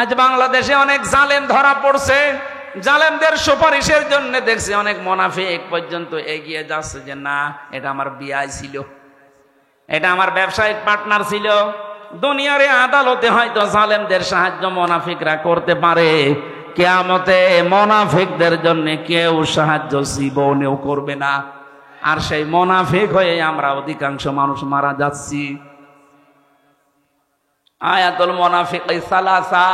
আজ বাংলাদেশে অনেক জালেম ধরা পড়ছে, জালেমদের সুপারিশের জন্য দেখছি অনেক মুনাফিক পর্যন্ত এগিয়ে যাচ্ছে যে না, এটা আমার বিআই ছিল, এটা আমার ব্যবসায়িক পার্টনার ছিল। দুনিয়ার আদালতে হয়তো জালেমদের সাহায্য মুনাফিকরা করতে পারে, কিয়ামতে মুনাফিকদের জন্য কেউ সাহায্য জীবনেও করবে না। আর সেই মুনাফিক হয়ে আমরা অধিকাংশ মানুষ মারা যাচ্ছি। আয়াতুল মুনাফিক সালাসা,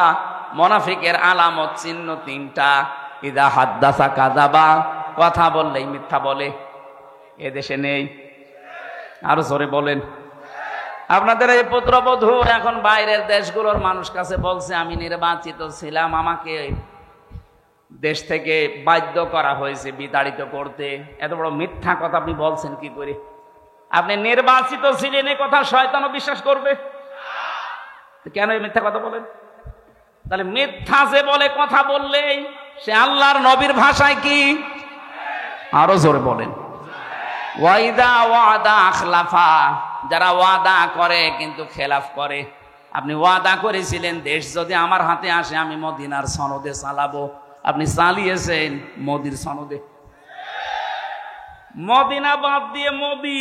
মুনাফিকের আলামত চিহ্ন তিনটা। ইদা হাদ্দাসা কাযাবা, কথা বললেই মিথ্যা বলে। এদেশে নেই, আরো জোরে বলেন। আপনাদের এই পুত্রবধূ এখন বাইরের দেশগুলোর মানুষ কাছে বলছে আমি নির্বাচিত ছিলাম, আমাকে দেশ থেকে বাধ্য করা হয়েছে বিতাড়িত করতে। এত বড় মিথ্যা কথা আপনি বলছেন কি করে? আপনি নির্বাচিত ছিলেন, এই কথা শয়তানও বিশ্বাস করবে? কেন এই মিথ্যা কথা বলেন? তাহলে মিথ্যা যে বলে কথা বললেই সে আল্লাহর নবীর ভাষায় কি? আরো জোরে বলেন। ওয়াইদা ওয়াদা আখলাফা, যারা ওয়াদা করে কিন্তু খেলাফ করে। আপনি ওয়াদা করেছিলেন দেশ যদি আমার হাতে আসে আমি মদিনার সনদে চালাবো, আপনি চালিয়েছেন মোদির সনদে। মদিনা বাদ দিয়ে মোদি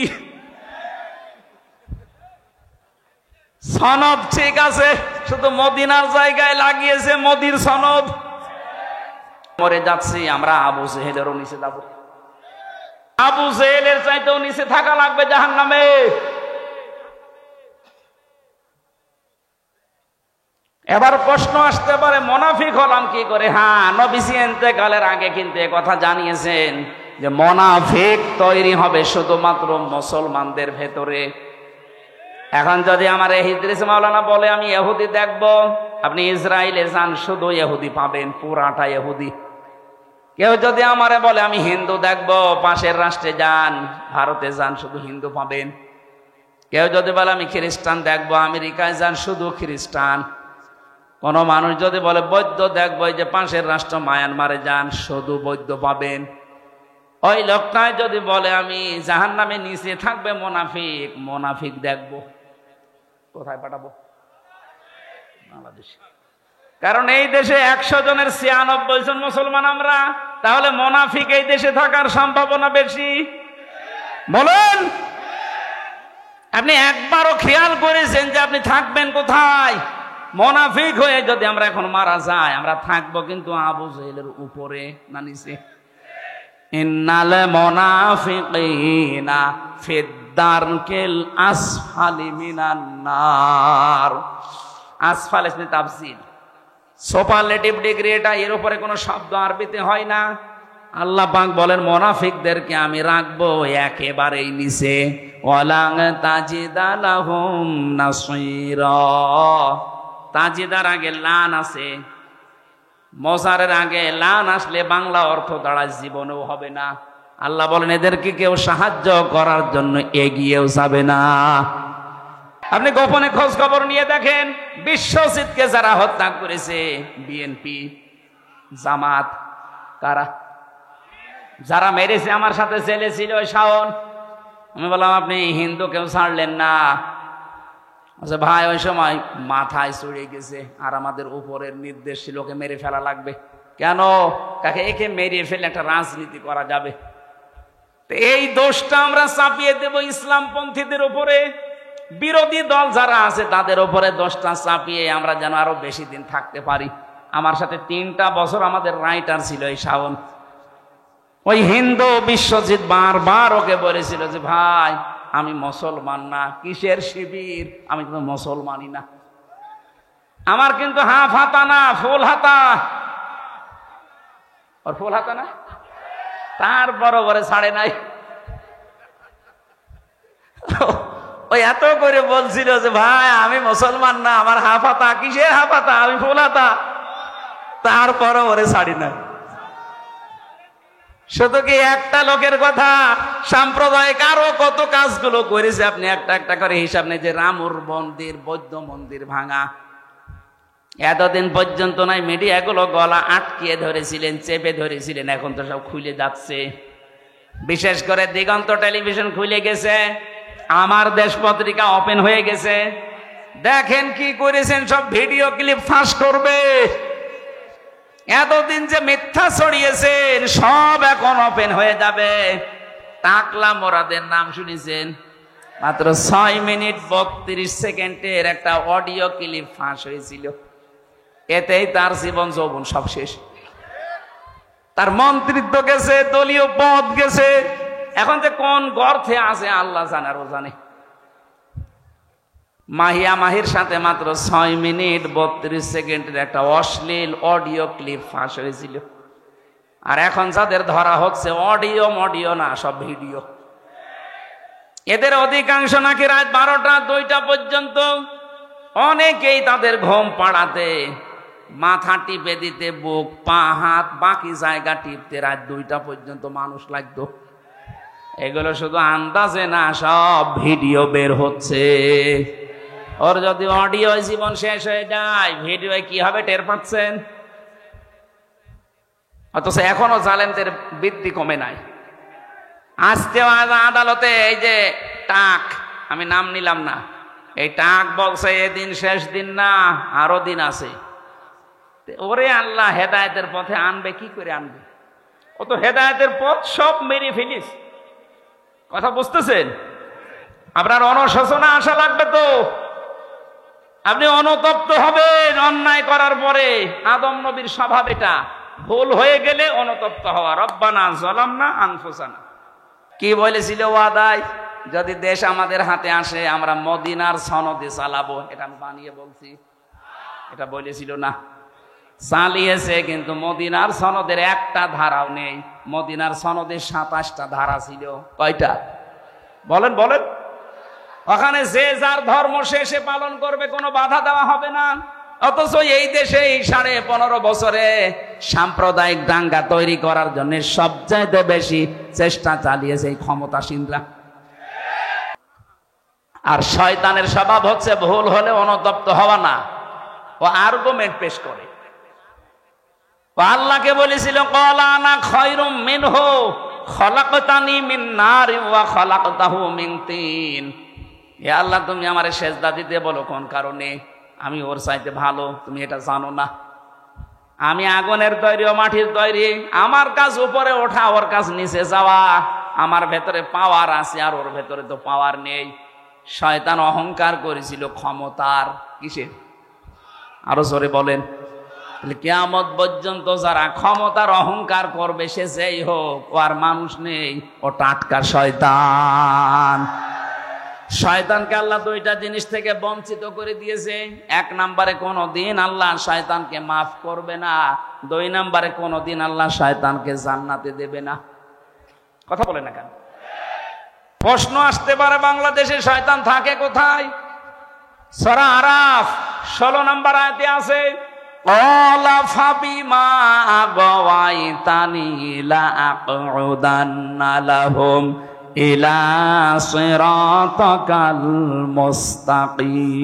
সনদ ঠিক আছে, শুধু মদিনার জায়গায় লাগিয়েছে মোদির সনদ। মরে যাচ্ছি আমরা, আবু জেহেলেরও নিচে যাবো। আবু জেহেলের চাইতেও নিচে থাকা লাগবে জাহান্নামে। এবার প্রশ্ন আসতে পারে মুনাফিক হলাম কি করে? হ্যাঁ, নবীজি ইন্তেকালের আগে কিন্তু এ কথা জানিয়েছেন যে মুনাফিক তৈরি হবে শুধুমাত্র মুসলমানদের ভেতরে। এখন যদি আমার ইদ্রিস মাওলানা বলে আমি ইহুদি দেখবো, আপনি ইসরায়েলে যান শুধু ইহুদি পাবেন, পুরাটা ইহুদি। কেউ যদি আমারে বলে আমি হিন্দু দেখবো, পাশের রাষ্ট্রে যান, ভারতে যান, শুধু হিন্দু পাবেন। কেউ যদি বলে আমি খ্রিস্টান দেখবো, আমেরিকায় যান, শুধু খ্রিস্টান। কোন মানুষ যদি বলে বৌদ্ধ দেখবো, এই যে পাশের রাষ্ট্র মায়ানমারে যান, শুধু বৌদ্ধ পাবেন। ওই লোকটাই যদি বলে আমি জাহান্নামে নিচে থাকবে মুনাফিক, মুনাফিক দেখবো, কোথায় পাঠাবো? বাংলাদেশে। কারণ এই দেশে 100 জনের 96 জন মুসলমান আমরা, তাহলে মুনাফিক এই দেশে থাকার সম্ভাবনা বেশি। বলেন, আপনি একবারও খেয়াল করেছেন যে আপনি থাকবেন কোথায়? মুনাফিক হয়ে যদি আমরা এখন মারা যাই, আমরা থাকবো কিন্তু আবু জেহেলের উপরে না নিচে? ইন্নাল মুনাফিকিনা ফিদ দারকিল আসফালি মিনান নার। আসফাল ইসমি তাফসীর, সুপারলেটিভ ডিগ্রি এটা, এর উপরে কোনো শব্দ আরবিতে হয় না। আল্লাহ পাক বলেন মুনাফিকদেরকে আমি রাখবো একেবারেই নিচে। ওয়ালাং তাজিদা লাহুম নাসীরা, তাজিদার আগে লান আছে, মজারের আগে লান আসলে বাংলা অর্থ দাঁড়ায় জীবনেও হবে না। আল্লাহ বলেন এদেরকে কেউ সাহায্য করার জন্য এগিয়েও যাবে না। আপনি গোপনে খোঁজ খবর নিয়ে দেখেন, বিশ্বজিৎকে যারা হত্যা করেছে, বিএনপি, জামাত, কারা? যারা মেরেছে আমার সাথে জেলে ছিল ওই শাওন। আমি বললাম আপনি হিন্দু কেউ ছাড়লেন না? আচ্ছা ভাই, ওই সময় মাথায় চড়ে গেছে আর আমাদের উপরের নির্দেশ ছিল ওকে মেরে ফেলা লাগবে। কেন? কাকে একে মেরে ফেলে একটা রাজনীতি করা যাবে। এই দোষটা আমরা চাপিয়ে দেব ইসলামপন্থীদের উপরে, বিরোধী দল যারা আছে তাদের উপরে দোষটা চাপিয়ে আমরা যেন আরো বেশি দিন থাকতে পারি। আমার সাথে 3টা বছর আমাদের রাইটার ছিল এই শাওন। ওই হিন্দু বিশ্বজিৎ বারবার ওকে বলেছিল যে ভাই আমি মুসলমান না, কিসের শিবির, আমি কিন্তু মুসলমানই না, আমার কিন্তু হাফ হাতা না ফুল হাতা। ওর ফুল হাতা না, তারপরও বলে ছাড়ে নাই। ওই এত করে বলছিল যে ভাই আমি মুসলমান না, আমার হাফ হাতা। কিসের হাফ হাতা, আমি ফুল হাতা, তারপরও ওরে ছাড়ি নাই। শুধু কি একটা লোকের কথা, সাম্প্রদায়িক আরো কত কাজগুলো করেছে আপনি একটা একটা করে হিসাব নেই। যে রামুর মন্দির, বৌদ্ধ মন্দির ভাঙা, এতদিন পর্যন্ত নাই মিডিয়াগুলো গলা আটকিয়ে ধরেছিলেন, চেপে ধরেছিলেন, এখন তো সব খুলে যাচ্ছে। বিশেষ করে দিগন্ত টেলিভিশন খুলে গেছে, আমার দেশ পত্রিকা ওপেন হয়ে গেছে। দেখেন কি করেছেন, সব ভিডিও ক্লিপ ফাঁস করবে। এতদিন যে মিথ্যা ছড়িয়েছেন সব এখন ওপেন হয়ে যাবে। টাকলা মোরাদের নাম শুনেছেন? মাত্র 6 মিনিট 32 সেকেন্ডের একটা অডিও ক্লিপ ফাঁস হয়েছিল। এতেই তার জীবন যৌবন সব শেষ। তার মন্ত্রিত্ব গেছে, দলীয় পদ গেছে, এখন যে কোন গর্তে আছে আল্লাহ জানার, ও জানে। মাহিয়া মাহির সাথে মাত্র 6 মিনিট 32 সেকেন্ডের একটা অশ্লীল অডিও ক্লিপ ফাঁস হয়েছিল। আর এখন যাদের ধরা হচ্ছে অডিও না, সব ভিডিও। এদের অধিকাংশ নাকি রাত 12টা 2টা পর্যন্ত, অনেকেই তাদের ঘুম পাড়াতে, মাথা টিপে দিতে, বুক পা হাত বাকি জায়গা টিপতে রাত 2টা পর্যন্ত মানুষ লাগতো। এগুলো শুধু আন্দাজে না, সব ভিডিও বের হচ্ছে। ওর যদি অডিও জীবন শেষ হয়ে যায়, ভিডিও কি হবে টের পাচ্ছেন? অথচ এখনো জালেমদের বৃদ্ধি কমে নাই। আজকেও আদালতে এই যে টাক, আমি নাম নিলাম না, এই টাক বলছে এদিন শেষ দিন না, আরো দিন আছে। ওরে আল্লাহ, হেদায়েতের পথে আনবে কি করে আনবে? ও তো হেদায়েতের পথ সব মেরে ফেলিস। কথা বুঝতেছেন? আপনার অনুশোচনা আসা লাগবে তো। আপনি অনুতপ্ত হবেন অন্যায় করার পরে। আদম নবীর স্বভাব এটা, ভুল হয়ে গেলে অনুতপ্ত হওয়া। রব্বানা যালামনা আনফুসানা। কি বলেছিল ওয়াদায়? যদি দেশ আমাদের হাতে আসে আমরা মদিনার সনদে চালাবো। এটা আমি বানিয়ে বলছি, এটা বলেছিল না? চালিয়েছে, কিন্তু মদিনার সনদের একটা ধারাও নেই। মদিনার সনদের 27টা ধারা ছিল। কয়টা বলেন বলেন? ওখানে যে যার ধর্ম সে পালন করবে, কোনো বাধা দেওয়া হবে না। অথচ এই দেশে এই 15.5 বছরে সাম্প্রদায়িক দাঙ্গা তৈরি করার জন্য সবচাইতে বেশি চেষ্টা চালিয়েছে এই ক্ষমতাসীনরা। আর শয়তানের স্বভাব হচ্ছে ভুল হলে অনুতপ্ত হওয়া না, ও আর্গুমেন্ট পেশ করে। আল্লাহকে বলেছিল ক্বালা আনা খায়রুম মিনহু খলাকতানি মিন নারিন ওয়া খলাকতাহু মিন তিন। হে আল্লাহ, তুমি আমারে সেজদা দিতে বলো কোন কারণে? আমি ওর চাইতে ভালো, তুমি এটা জানো না? আমি আগুনের তৈরি ও মাটির তৈরি, আমার কাজ উপরে ওঠা, ওর কাজ নিচে যাওয়া। আমার ভেতরে পাওয়ার আছে আর ওর ভেতরে তো পাওয়ার নেই। শয়তান অহংকার করেছিল ক্ষমতার। কিসের? আরো জোরে বলেন। কিয়ামত পর্যন্ত যারা ক্ষমতার অহংকার করবে, সে যেই হোক, ও আর মানুষ নেই, ও টাটকা শয়তান। শয়তানকে আল্লাহ 2টা জিনিস থেকে বঞ্চিত করে দিয়েছে। 1 নম্বরে কোনদিন আল্লাহ শয়তানকে মাফ করবে না। 2 নম্বরে কোনদিন আল্লাহ শয়তানকে জান্নাতে দেবে না। কথা বলে না কেন? প্রশ্ন আসতে পারে, বাংলাদেশে শয়তান থাকে কোথায়? সূরা আরাফ 16 নম্বর আয়াতে আছে, ক্বালা ফাবিমা আগাওয়াইতানি লা আকুদান্না লাহুম ইলা সিরাতাকাল মুস্তাকিম।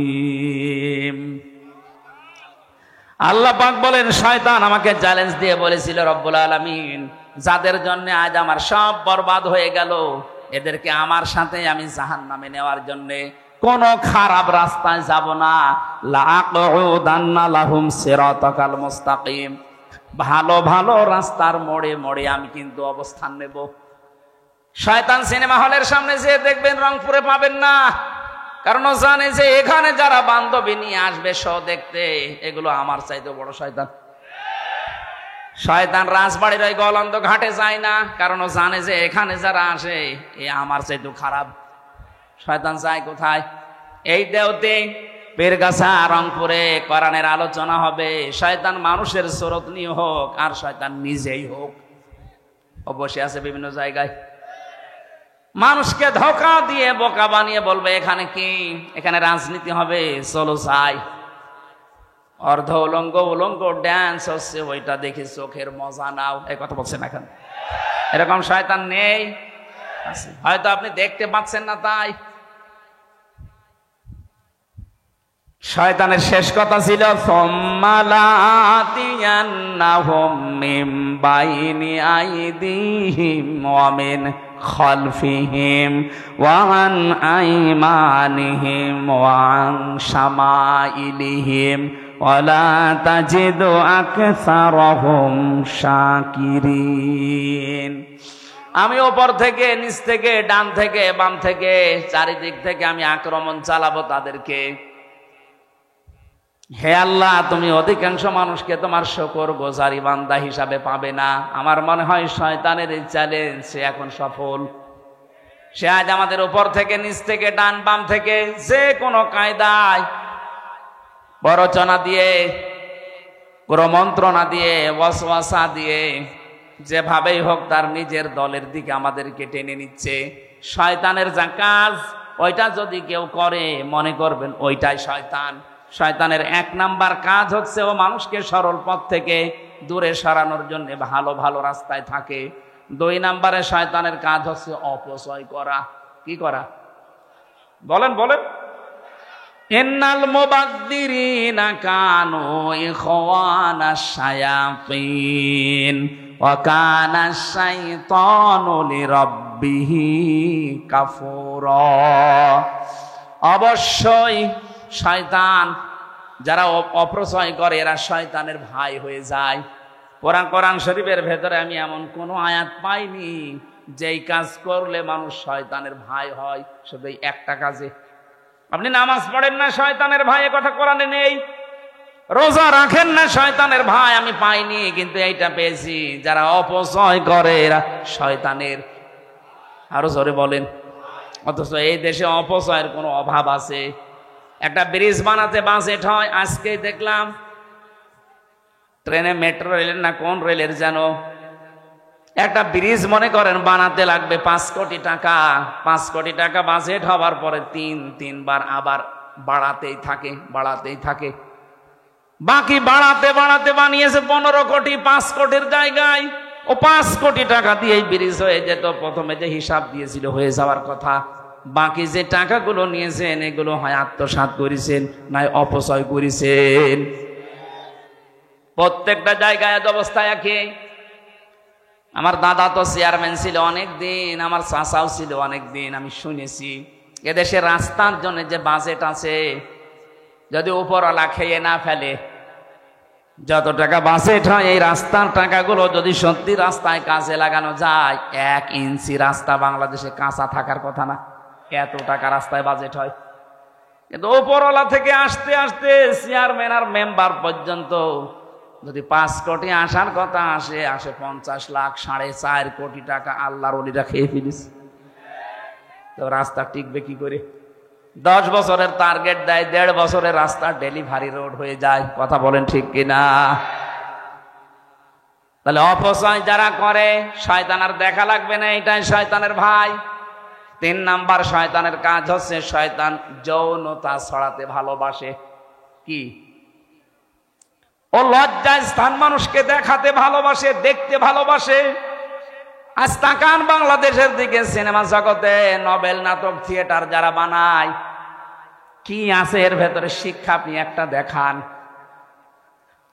আল্লাহ পাক বলেন, শয়তান আমাকে চ্যালেঞ্জ দিয়ে বলেছিল, রব্বুল আলামিন, যাদের জন্য আজ আমার সব বরবাদ হয়ে গেল, এদেরকে আমার সাথে আমি জাহান্নামে নেওয়ার জন্য কোন খারাপ রাস্তায় যাব না। লা আকুদান্না লাহুম সিরাতাকাল মুস্তাকিম, ভালো ভালো রাস্তার মোড়ে মোড়ে আমি কিন্তু অবস্থান নেব। শয়তান সিনেমা হলের সামনে যে দেখবেন রংপুরে পাবেন না, কারণ ও জানে যে এখানে যারা বান্ধবী নিয়ে আসবে শো দেখতে, এগুলো আমার চাইতে বড় শয়তান। শয়তান রাজবাড়ির ওই গলন্দ ঘাটে যায় না, কারণ ও জানে যে এখানে যারা আসে এ আমার চাইতে খারাপ। শয়তান যায় কোথায়? এই দেওতে, পীরগাছা, রংপুরে কোরআনের আলোচনা হবে। শয়তান মানুষের সুরত নিয়ে হোক আর শয়তান নিজেই হোক, ও বসে আছে বিভিন্ন জায়গায়, মানুষকে ধোঁকা দিয়ে বোকা বানিয়ে বলবে এখানে কি, এখানে রাজনীতি হবে, চলো যাই। অর্ধ উলঙ্গ উলঙ্গ ড্যান্স হচ্ছে, ওইটা দেখে চোখের মজা নাও। এই কথা বলছেন এখন? এরকম শয়তান নেই? হয়তো আপনি দেখতে পাচ্ছেন না তাই। শয়তানের শেষ কথা ছিল, সুম্মা লাআতিয়ান্নাহুম মিন বাইনি আইদিহিম ওয়া মিন খালফিহিম ওয়া আন আইমানিহিম ওয়া আন শামাইলিহিম ওয়ালা তাজিদু আকসারহুম শাকিরিন। আমি ওপর থেকে, নিচ থেকে, ডান থেকে, বাম থেকে, চারিদিক থেকে আমি আক্রমণ চালাবো তাদেরকে। হে আল্লাহ, তুমি অধিকাংশ মানুষকে তোমার শুকরগুজারি বান্দা হিসাবে পাবে না। আমার মনে হয় শয়তানের এই চ্যালেঞ্জ সে এখন সফল। সে আজ আমাদের উপর থেকে, নিচ থেকে, ডান বাম থেকে যে কোনো কায়দায় প্ররোচনা দিয়ে, মন্ত্রণা দিয়ে, ওয়াসওয়াসা দিয়ে, যেভাবেই হোক তার নিজের দলের দিকে আমাদেরকে টেনে নিচ্ছে। শয়তানের যা কাজ ওইটা যদি কেউ করে মনে করবেন ওইটাই শয়তান। শয়তানের এক নাম্বার কাজ হচ্ছে ও মানুষকে সরল পথ থেকে দূরে সরানোর জন্য ভালো ভালো রাস্তায় থাকে। 2 নাম্বারে শয়তানের কাজ হচ্ছে অপচয় করা। কি করা? বলেন বলেন। ইন্নাল মুবাযযিরিনা কানু ইখওয়ানাশ শায়াতিন ওয়া কানা শাইতানু লিরাব্বিহি কাফুরা। অবশ্যই শয়তান, যারা অপচয় করে এরা শয়তানের ভাই হয়ে যায়। কোরআন শরীফের ভেতরে আমি এমন কোনো আয়াত পাইনি যেই কাজ করলে মানুষ শয়তানের ভাই হয়। শুধু একটা কাজে। আপনি নামাজ পড়েন না, শয়তানের ভাই, এ কথা কোরআনে নেই। রোজা রাখেন না, শয়তানের ভাই আমি পাইনি, কিন্তু এইটা পেয়েছি, যারা অপচয় করে এরা শয়তানের। আরো জোরে বলেন। অথচ এই দেশে অপচয়ের কোনো অভাব আছে? একটা ব্রিজ বানাতে বাজেট হয়, আজকে দেখলাম ট্রেনে, মেট্রো রেলের না কোন রেলের যেন একটা ব্রিজ মনে করেন বানাতে লাগবে 5 কোটি টাকা। 5 কোটি টাকা বাজেট হওয়ার পরে তিনবার আবার বাড়াতেই থাকে। বাকি বাড়াতে বাড়াতে বানিয়েছে 15 কোটি। 5 কোটির জায়গায় ও 5 কোটি টাকা দিয়ে ব্রিজ হয়ে যেত। প্রথমে যে হিসাব দিয়েছিল হয়ে যাওয়ার কথা, বাকি যে টাকাগুলো নিয়েছেন এগুলো হয় আত্মসাৎ করেছেন, নয় অপচয় করেছেন। প্রত্যেকটা জায়গায় অবস্থা একই। আমার দাদা তো চেয়ারম্যান ছিল অনেক দিন, আমার চাচাও ছিল অনেক দিন। আমি শুনেছি এদেশে রাস্তার জন্য যে বাজেট আছে, যদি উপরওয়ালা খেয়ে না ফেলে, যত টাকা বাজেট হয় এই রাস্তার টাকাগুলো যদি সত্যি রাস্তায় কাজে লাগানো যায়, 1 ইঞ্চি রাস্তা বাংলাদেশে কাঁচা থাকার কথা না। এত টাকা রাস্তায় বাজেট হয়। কিন্তু উপরওয়ালা থেকে আসতে আসতে চেয়ারম্যান আর মেম্বার পর্যন্ত যদি 5 কোটি আসার কথা আসে 50 লাখ, 4.5 কোটি টাকা আল্লাহর ওলিরা খেয়ে ফেলিস। তো রাস্তা টিকবে কি করে? 10 বছরের টার্গেট দেয়, 1.5 বছরের রাস্তা ডেলিভারি রোড হয়ে যায়। কথা বলেন ঠিক কিনা? তাহলে অপচয় যারা করে শয়তান আর দেখা লাগবে না, এটাই শয়তানের ভাই। 3 নাম্বার শয়তানের কাজ হচ্ছে শয়তান যৌনতা ছড়াতে ভালোবাসে। কি? ও লজ্জায় স্থান মানুষকে দেখাতে ভালোবাসে, দেখতে ভালোবাসে। আজ তাকান বাংলাদেশের দিকে, সিনেমা জগতে নভেল, নাটক, থিয়েটার যারা বানায়, কি আছে এর ভেতরে শিক্ষা আপনি একটা দেখান।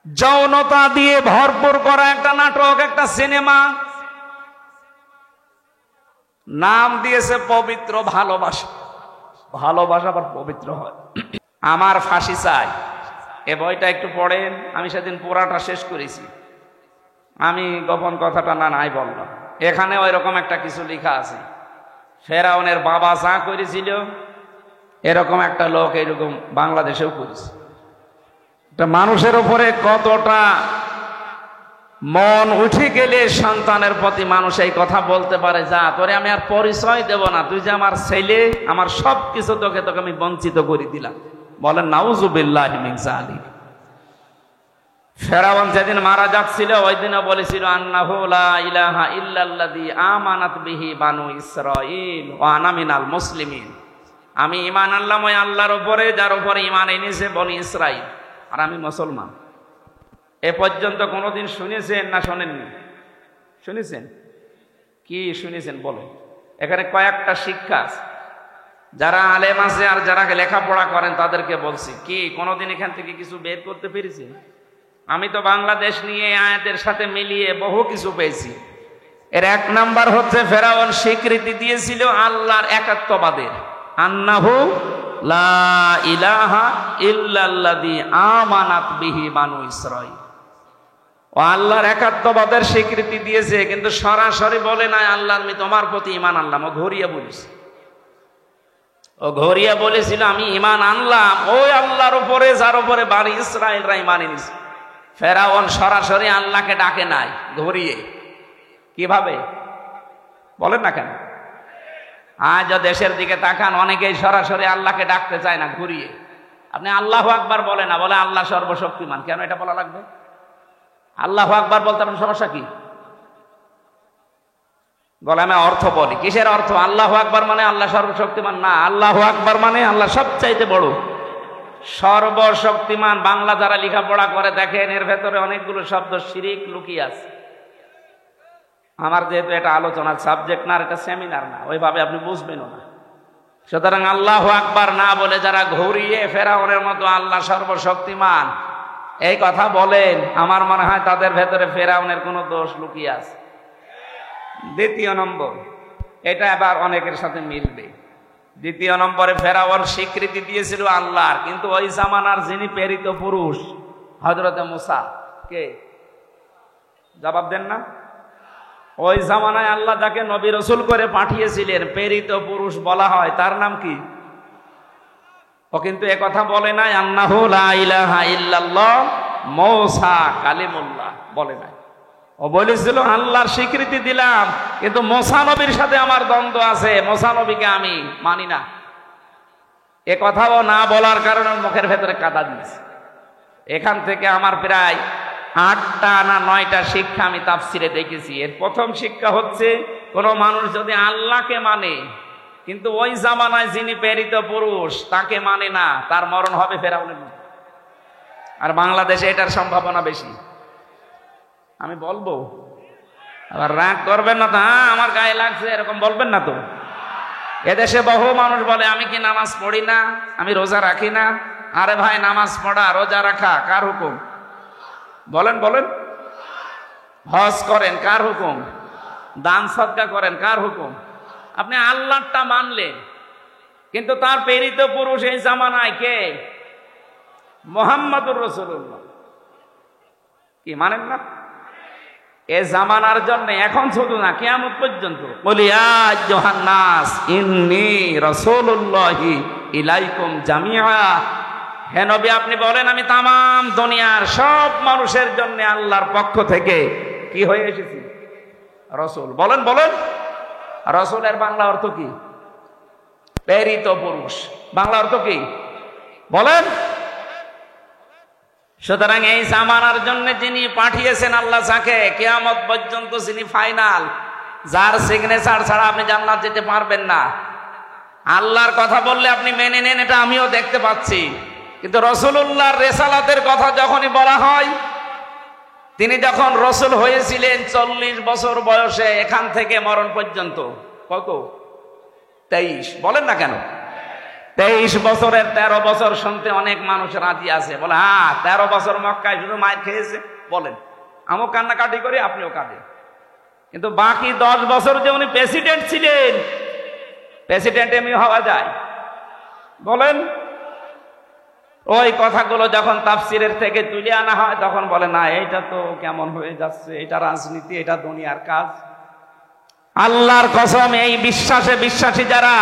যৌনতা দিয়ে ভরপুর করা একটা নাটক, একটা সিনেমা, নাম দিয়েছে পবিত্র ভালোবাসা। ভালোবাসা আবার পবিত্র হয়। আমার ফাঁসি চাই, এ বইটা একটু পড়েন। আমি সেদিন পুরাটা শেষ করেছি। আমি গোপন কথাটা নাই বললাম। এখানে ওইরকম একটা কিছু লেখা আছে, ফেরাউনের বাবা যা করেছিল এরকম একটা লোক এরকম বাংলাদেশেও করেছে। মানুষের উপরে কতটা মন উঠে গেলে সন্তানের প্রতি মানুষ এই কথা বলতে পারে, যা তোরে আমি আর পরিচয় দেব না, তুই যে আমার ছেলে, আমার সব কিছু তোকে আমি বঞ্চিত করে দিলাম। বলেন নাউজুবিল্লাহি মিন যালিক। ফেরাউন যেদিন মারা যাচ্ছিল ওই দিনও বলেছিল আন্নাহু লা ইলাহা ইল্লাল্লাযী আমানাত বিহি বানু ইসরাঈল ওয়া আনা মিনাল মুসলিমিন। আমি ঈমান আনলাম ওই আল্লাহর উপরে যার উপরে ঈমান এনেছে বনি ইসরাঈল, আর আমি মুসলমান। এ পর্যন্ত কোনোদিন শুনেছেন না শোনেননি? শুনেছেন? কি শুনেছেন বলেন? এখানে কয়েকটা শিক্ষা আছে। যারা আলেম আছে আর যারা লেখাপড়া করেন তাদেরকে বলছি, কি কোনোদিন এখান থেকে কিছু বের করতে পেরেছি? আমি তো বাংলাদেশ নিয়ে আয়াতের সাথে মিলিয়ে বহু কিছু পেয়েছি। এর এক নাম্বার হচ্ছে ফেরাউন স্বীকৃতি দিয়েছিল আল্লাহর একাত্মবাদের, আন্নাহু লা ইলাহা ইল্লাল্লাযী আমানাত বিহি বানু ইসরাঈল। ও আল্লাহর একাত্মবাদের স্বীকৃতি দিয়েছে, কিন্তু সরাসরি বলে নাই আল্লাহ আমি তোমার প্রতি ঈমান আনলাম। ও ঘুরিয়ে বলেছে, ও ঘুরিয়ে বলেছিল আমি ঈমান আনলাম ওই আল্লাহর উপরে যার উপরে বানি ইসরাঈলরা ঈমান এনেছে। ফেরাউন সরাসরি আল্লাহকে ডাকে নাই, ঘুরিয়ে। কিভাবে বলেন না কেন? আজ দেশের দিকে তাকান, অনেকেই সরাসরি আল্লাহকে ডাকতে চায় না, ঘুরিয়ে। আপনি আল্লাহু আকবার বলে না, বলে আল্লাহ সর্বশক্তিমান। কেন এটা বলা লাগবে? আল্লাহু আকবার বলতে আপনার সমস্যা কি? বলে আমি অর্থ বলি। কিসের অর্থ? আল্লাহু আকবার মানে আল্লাহ সর্বশক্তিমান না, আল্লাহু আকবার মানে আল্লাহ সবচাইতে বড়, সর্বশক্তিমান। বাংলা যারা লেখাপড়া করে দেখেন এর ভেতরে অনেকগুলো শব্দ শিরিক লুকিয়ে আছে। আমার যেহেতু এটা আলোচনার সাবজেক্ট না, এটা সেমিনার না, ওইভাবে আপনি বুঝবেনও না। সুতরাং আল্লাহু আকবার না বলে যারা ঘুরিয়ে ফেরাউনের মতো আল্লাহ সর্বশক্তিমান এই কথা বলেন, আমার মনে হয় তাদের ভেতরে ফেরাউনের কোনো দোষ লুকিয়ে আছে। দ্বিতীয় নম্বর, এটা এবার অনেকের সাথে মিলবে। দ্বিতীয় নম্বরে ফেরাউন স্বীকৃতি দিয়েছিল আল্লাহর, কিন্তু ওই জামানার যিনি প্রেরিত পুরুষ হযরতে মূসা, কে জবাব দেন না? ওই জামানায় আল্লাহ যাকে নবী রাসূল করে পাঠিয়েছিলেন, প্রেরিত পুরুষ বলা হয়, তার নাম কি? ও কিন্তু এ কথা বলে নাই আন্নাহু লা ইলাহা ইল্লাল্লাহ মূসা কালিমুল্লাহ, বলে নাই। ও বলেছিল আল্লাহর স্বীকৃতি দিলাম, কিন্তু মূসা নবীর সাথে আমার দ্বন্দ্ব আছে, মূসা নবীকে আমি মানি না। এ কথাও না বলার কারণে মুখের ভেতরে কাদা দিয়েছে। এখান থেকে আমার প্রায় 8টা না 9টা শিক্ষা আমি তাফসিরে দেখেছি। এর প্রথম শিক্ষা হচ্ছে, কোন মানুষ যদি আল্লাহকে মানে কিন্তু ওই জামানায় যিনি প্রেরিত পুরুষ তাকে মানে না, তার মরণ হবে ফেরাউনের মতো। আর বাংলাদেশে এটার সম্ভাবনা বেশি। আমি বলবো, আবার রাগ করবেন না তো, হ্যাঁ আমার গায়ে লাগছে এরকম বলবেন না তো। এদেশে বহু মানুষ বলে আমি কি নামাজ পড়ি না, আমি রোজা রাখি না। আরে ভাই, নামাজ পড়া রোজা রাখা কার হুকুম? বলেন বলেন। হজ করেন কার হুকুম? দান সদকা করেন কার হুকুম? আপনি আল্লাহটা মানলেন, কিন্তু তার প্রেরিত পুরুষ এই জামানায় কে? মুহাম্মদুর রাসূলুল্লাহ। কি মানেন না? এ জামানার জন্য এখন শুধু না, কিয়ামত পর্যন্ত বলি ইয়া আইয়ুহান নাস ইন্নী রাসূলুল্লাহি ইলাইকুম জামিআ। হে নবী, আপনি বলেন আমি তামাম দুনিয়ার সব মানুষের জন্য আল্লাহর পক্ষ থেকে কি হয়ে এসেছি? রাসূল। বলেন বলেন। রাসূলের বাংলা অর্থ কি? প্রেরিত পুরুষ। বাংলা অর্থ কি বলেন? সুতরাং এই জামানার জন্য যিনি পাঠিয়েছেন আল্লাহ, যাকে কিয়ামত পর্যন্ত যিনি ফাইনাল, যার সিগনেচার ছাড়া আপনি জান্নাত যেতে পারবেন না। আল্লাহর কথা বললে আপনি মেনে নেন, এটা আমিও দেখতে পাচ্ছি, কিন্তু রাসূলুল্লাহর রিসালাতের কথা যখনই বলা হয়, তিনি যখন রাসূল হয়েছিলেন 40 বছর বয়সে, এখান থেকে মরণ পর্যন্ত কত? 23। বলেন না কেন? 23 বছরের 13 বছর শুনতে অনেক মানুষ রাজি আছে, বলে হ্যাঁ 13 বছর মক্কায় শুধু মায়ের খেয়েছে। বলেন, আমিও কান্নাকাটি করি, আপনিও কাঁদেন, কিন্তু বাকি 10 বছর যে উনি প্রেসিডেন্ট ছিলেন, প্রেসিডেন্ট এমনি হওয়া যায়? বলেন। ওই কথাগুলো যখন তাফসিরের থেকে তুলে আনা হয়, তখন বলে না এইটা তো কেমন হয়ে যাচ্ছে, এটা রাজনীতি, এটা দুনিয়ার কাজ। আল্লাহর কসম, এই বিশ্বাসে বিশ্বাসী যারা,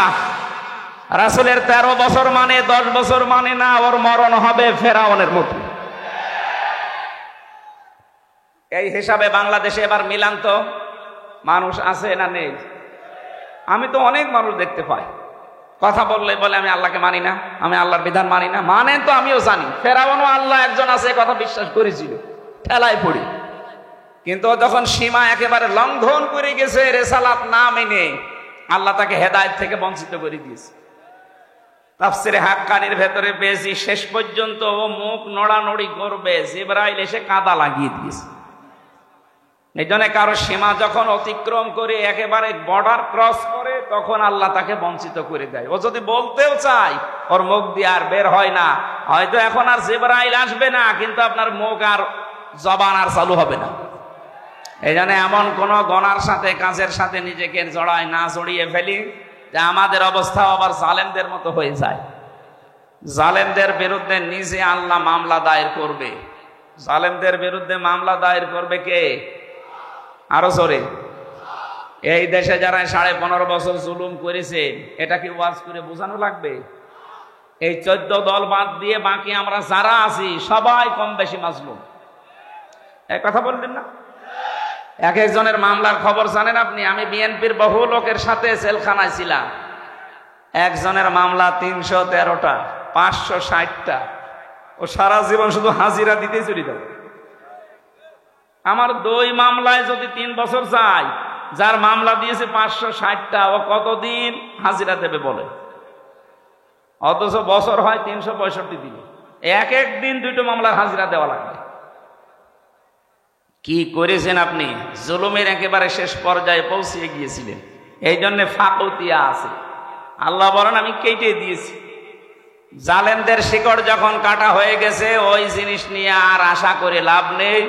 রাসূলের 13 বছর মানে 10 বছর মানে না, ওর মরণ হবে ফেরাউনের মতো। এই হিসাবে বাংলাদেশে এবার মিলান তো মানুষ আছে না নেই? আমি তো অনেক মানুষ দেখতে পাই, কথা বললে বলে আমি আল্লাহকে মানি না, আমি আল্লাহর বিধান মানি না। মানেন তো আমিও জানি, ফেরাউনও আল্লাহ একজন আছে কথা বিশ্বাস করেছিল, ঠেলায় পড়ি। কিন্তু যখন সীমা একেবারে লঙ্ঘন করে গেছে, রিসালাত না মেনে, আল্লাহ তাকে হেদায়েত থেকে বঞ্চিত করে দিয়েছে। তাফসিরে হাক্কানির ভেতরে পেয়েছি, শেষ পর্যন্ত ও মুখ নড়ানড়ি করবে, জিবরাইল এসে কাদা লাগিয়ে দিয়েছে। এই জন্য কারো সীমা যখন অতিক্রম করে একেবারে বর্ডার ক্রস করে, তখন আল্লাহ তাকে বঞ্চিত করে দেয়। ও যদি বলতেও চায়, ওর মুখ দিয়ে আর বের হয় না। হয়তো এখন আর জিবরাইল আসবে না, কিন্তু আপনার মুখ আর জবান আর চালু হবে না। এই জন্য এমন কোন গনার সাথে কাজের সাথে নিজেকে জড়ায় না, জড়িয়ে ফেলি যে আমাদের অবস্থা আবার জালেমদের মতো হয়ে যায়। জালেমদের বিরুদ্ধে নিজে আল্লাহ মামলা দায়ের করবে। জালেমদের বিরুদ্ধে মামলা দায়ের করবে কে? আরো জোরে। এই দেশে যারা 15.5 বছর জুলুম করেছে, এটা কি ওয়াজ করে বোঝানো লাগবে? এই 14 দল বাদ দিয়ে বাকি আমরা যারা আছি সবাই কম বেশি মাজলুম। এক কথা বললেন না? এক একজনের মামলার খবর জানেন আপনি? আমি বিএনপির বহু লোকের সাথে জেলখানায় ছিলাম। একজনের মামলা 313টা, 560টা। ও সারা জীবন শুধু হাজিরা দিতেই চলে যাবে। আমার 2 মামলায় যদি 3 বছর যায়, যার মামলা দিয়েছে 560টা, ও কতদিন হাজিরা দেবে বলে? অথচ বছর হয় 365 দিন। এক এক দিন 2টো মামলার হাজিরা দেওয়া লাগবে। কি করেছেন আপনি? জুলুমের একেবারে শেষ পর্যায়ে পৌঁছিয়ে গিয়েছিলেন। এই জন্য ফাকুতিয়া আছে। আল্লাহ বলেন আমি কেটে দিয়েছি। জালেমদের শিকড় যখন কাটা হয়ে গেছে, ওই জিনিস নিয়ে আর আশা করে লাভ নেই।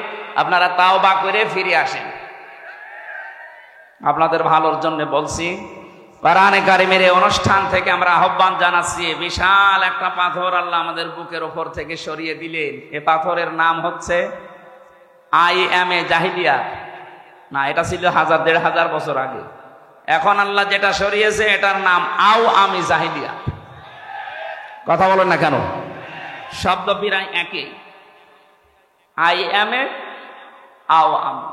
আপনারা তাওবা করে ফিরে আসেন। আপনাদের ভালোর জন্য বলছি। কোরআনে কারিমের এই অনুষ্ঠান থেকে আমরা আহ্বান জানাচ্ছি, বিশাল একটা পাথর আল্লাহ আমাদের বুকের ওপর থেকে সরিয়ে দিলেন। এ পাথরের নাম হচ্ছে IMA জাহিলিয়া। না, এটা ছিল 1000-1500 বছর আগে। এখন আল্লাহ যেটা সরিয়েছে এটার নাম আওয়ামী জাহিলিয়া। কথা বলেন না কেন? শব্দ প্রায় একই। IMA আওয়ামী।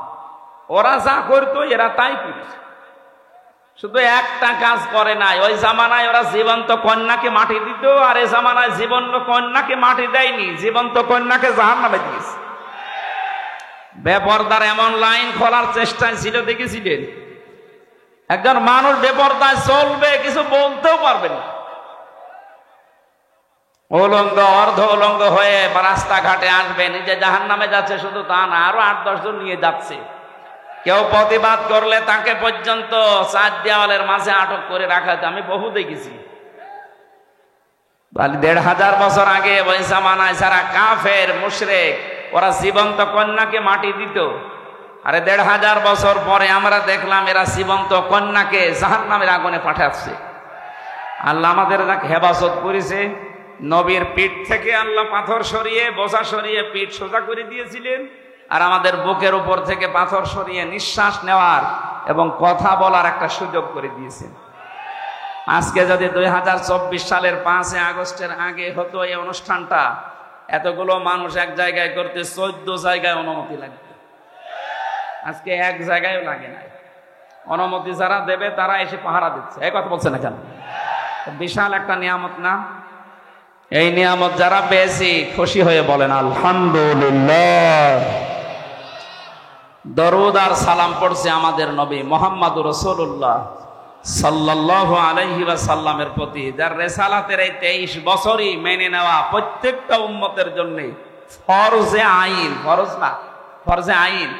ওরা যা করতো এরা তাই করছে, শুধু একটা কাজ করে নাই। ওই জামানায় ওরা জীবন্ত কন্যাকে মাটি দিত, আর এই জামানায় জীবন্ত কন্যাকে মাটি দেয়নি, জীবন্ত কন্যাকে জাহান্নামে দিয়েছে। বেপরদার এমন লাইন খোলার চেষ্টায় ছিল, দেখেছিলেন? একজন মানুষ বেপরদায় চলবে, কিছু বলতেও পারবে না। উলঙ্গ, অর্ধ উলঙ্গ হয়ে রাস্তাঘাটে আসবে, নিজে জাহান্নামে যাচ্ছে। শুধু তা না, আরো 8-10 জন নিয়ে যাচ্ছে। কেউ প্রতিবাদ করলে তাকে পর্যন্ত 4 দেওয়ালের মাঝে আটক করে রাখা হতো। আমি বহু দেখেছি। 1500 বছর আগে ওই জামানায় যারা কাফের মুশরিক, ওরা জীবন্ত কন্যাকে মাটি দিত। আরে 1500 বছর পরে আমরা দেখলাম এরা জীবন্ত কন্যাকে জাহান্নামের আগুনে পাঠাচ্ছে। আল্লাহ আমাদের হেফাজত করেছে। নবীর পিঠ থেকে আল্লাহ পাথর সরিয়ে, বোঝা সরিয়ে পিঠ সোজা করে দিয়েছিলেন। আর আমাদের বুকের উপর থেকে পাথর সরিয়ে নিঃশ্বাস নেওয়ার এবং কথা বলার একটা সুযোগ করে দিয়েছেন। আজকে যদি 2024 সালের 5 আগস্টের আগে হতো এই অনুষ্ঠানটা, এতগুলো মানুষ এক জায়গায় করতে 14 জায়গায় অনুমতি লাগবে। আজকে এক জায়গায়ও লাগে না। অনুমতি যারা দেবে তারা এসে পাহারা দিচ্ছে। এই কথা বলছে না কেন? বিশাল একটা নিয়ামত না? এই নিয়ামত যারা পেয়েছি খুশি হয়ে বলেন আলহামদুলিল্লাহ। দরুদ আর সালাম পড়ছে আমাদের নবী মুহাম্মদুর রাসূলুল্লাহ সাল্লাল্লাহু আলাইহি ওয়াসাল্লামের প্রতি, যার রিসালাতের এই 23 বছরই মেনে নেওয়া প্রত্যেকটা উম্মতের জন্য ফরজে আইন। ফরজ না, ফরজে আইন।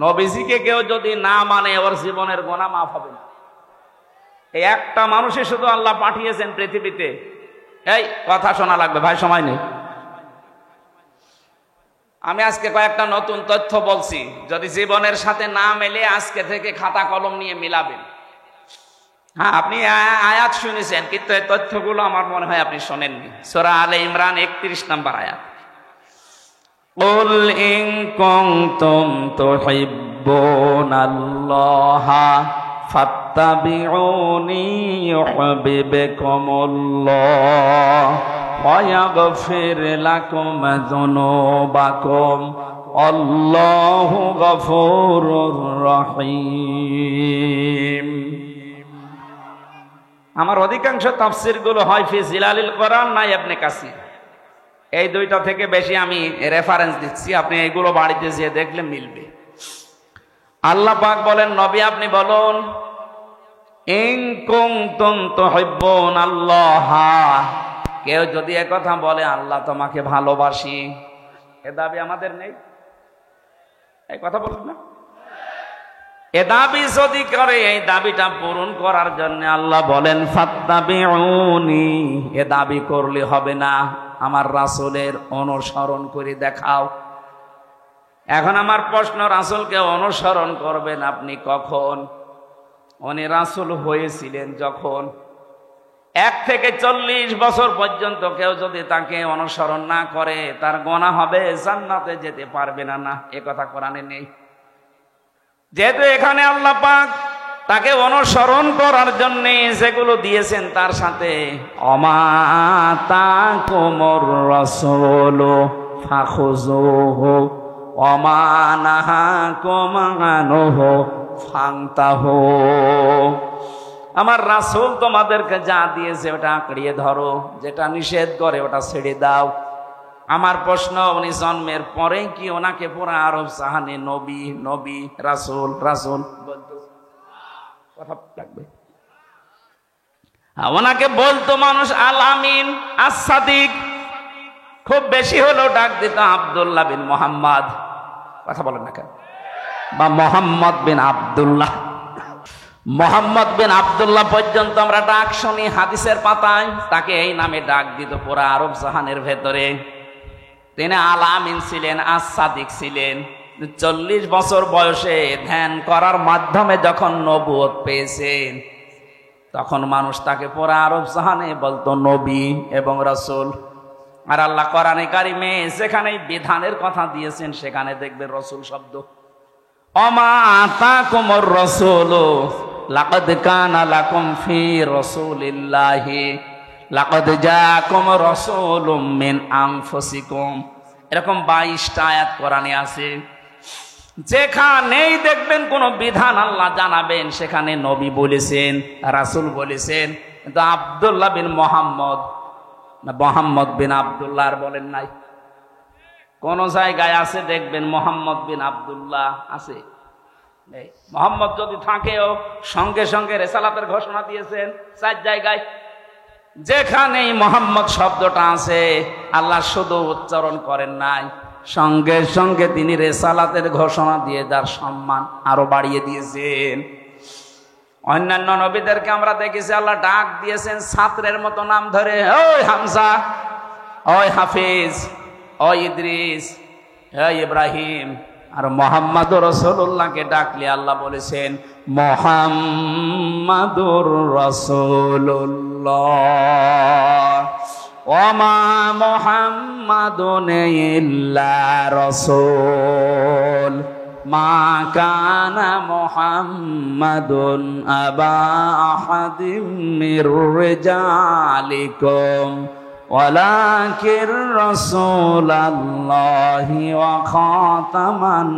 নবীজিকে কেউ যদি না মানে ওর জীবনের গুনাহ মাফ হবে না। এই একটা মানুষই শুধু আল্লাহ পাঠিয়েছেন পৃথিবীতে। এই কথা শোনা লাগবে ভাই, সময় নেই। আমি আজকে কয়েকটা নতুন তথ্য বলছি, যদি জীবনের সাথে না মেলে আজকে থেকে খাতা কলম নিয়ে মিলাবেন। হ্যাঁ, আপনি আয়াত শুনেছেন, কিন্তু এই তথ্যগুলো আমার মনে হয় আপনি শোনেননি। সূরা আলে ইমরান 31 নম্বর আয়াত। কুল ইন কুনতুম তুহিব্বুনাল্লাহা ফাত্তাবিউনি ইউহিব্বুকুমুল্লাহ ওয়া ইয়াগফির লাকুম যুনুবাকুম আল্লাহু গফুরুর রহিম। আমার অধিকাংশ তাফসীরগুলো হয় ফি জিলালিল কোরআন না ইবনে কাসির। এই দুইটা থেকে বেশি আমি রেফারেন্স দিচ্ছি, আপনি এগুলো বাড়িতে যেয়ে দেখলে মিলবে। আল্লাহ পাক বলেন, নবী আপনি বলুন, ইন কুনতুম তুহিব্বুনাল্লাহ, কেউ যদি একথা বলে আল্লাহ তোমাকে ভালোবাসি, এ দাবি আমাদের নেই। এই কথা বলুন না। এ দাবি যদি করে, এই দাবিটা পূরণ করার জন্য আল্লাহ বলেন ফাত্তাবিউনি, এ দাবি করলে হবে না, আমার রাসূলের অনুসরণ করে দেখাও। এখন আমার প্রশ্ন, রাসূলকে অনুসরণ করবেন আপনি কখন? উনি রাসূল হয়েছিলেন যখন। 1 থেকে 40 বছর পর্যন্ত কেউ যদি তাকে অনুসরণ না করে তার গুনাহ হবে, জান্নাতে যেতে পারবে না। না, এ কথা কোরআনে নেই। যেহেতু এখানে আল্লাহ পাক তাকে অনুসরণ করার জন্য যেগুলো দিয়েছেন তার সাথে অমা তাকুমুর রাসূলু ফাখুযুহু ওমা নাহাকুম আনহু ফান্তাহু। আমার রাসূল তোমাদেরকে যা দিয়েছে ওটা আঁকড়িয়ে ধরো, যেটা নিষেধ করে ওটা ছেড়ে দাও। আমার প্রশ্ন, উনি জন্মের পরে কি ওনাকে পুরো আরব জাহানে নবী নবী রাসূল রাসূল বলতো? কথা লাগবে। ওনাকে বলতো মানুষ আল আমিন, আস সাদিক, খুব বেশি হলেও ডাক দিত আব্দুল্লাহ বিন মুহাম্মদ। কথা বলেন না কেন? বা মোহাম্মদ বিন আব্দুল্লাহ। মোহাম্মদ বিন আব্দুল্লাহ পর্যন্ত আমরা ডাক শুনি হাদিসের পাতায়। তাকে এই নামে ডাক দিত পুরা আরব জাহানের ভেতরে। তিনি আল আমিন ছিলেন, আস সাদিক ছিলেন। 40 বছর বয়সে ধ্যান করার মাধ্যমে যখন নবুয়ত পেয়েছেন তখন মানুষ তাকে পুরা আরব জাহানে বলতো নবী এবং রাসূল। আর আল্লাহ কোরআনে কারিমে যেখানে বিধানের কথা দিয়েছেন সেখানে দেখবেন রাসূল শব্দ। ওমা আতাকুমুর রাসূলু লাকাদ কানা লাকুম ফি রাসূলিল্লাহি লাকাদ জাআকুম রাসূলুম মিন আনফুসিকুম। এরকম 22টা আয়াত কোরআনে আছে। যেখানেই দেখবেন কোন বিধান আল্লাহ জানাবেন সেখানে নবী বলেছেন, রাসূল বলেছেন। কিন্তু আব্দুল্লাহ বিন মুহাম্মদ না মোহাম্মদ বিন আব্দুল্লাহ আর বলেন নাই। কোন জায়গায় আছে দেখবেন মোহাম্মদ বিন আব্দুল্লাহ আছে? মোহাম্মদ যদি থাকেও সঙ্গে সঙ্গে রেসালাতের ঘোষণা দিয়েছেন 4 জায়গায়। যেখানেই মোহাম্মদ শব্দটা আছে আল্লাহ শুধু উচ্চারণ করেন নাই, সঙ্গে সঙ্গে তিনি রেসালাতের ঘোষণা দিয়ে তার সম্মান আরো বাড়িয়ে দিয়েছেন। অন্যান্য নবীদেরকে আমরা দেখেছি আল্লাহ ডাক দিয়েছেন ছাত্রের মতো নাম ধরে, ওই হামজা, ওই হাফিজ, ওই ইদ্রিস, ওই ইব্রাহিম। আর মুহাম্মাদুর রাসূলুল্লাহকে ডাকলে আল্লাহ বলেছেন মুহাম্মাদুর রাসূলুল্লাহ ওমা মুহাম্মাদুন ইল্লা রাসূল মা কানা মুহাম্মাদুন আবা আহাদিম মির রিজালিকুম ওয়ালাকির রাসূলুল্লাহি ওয়া খাতামান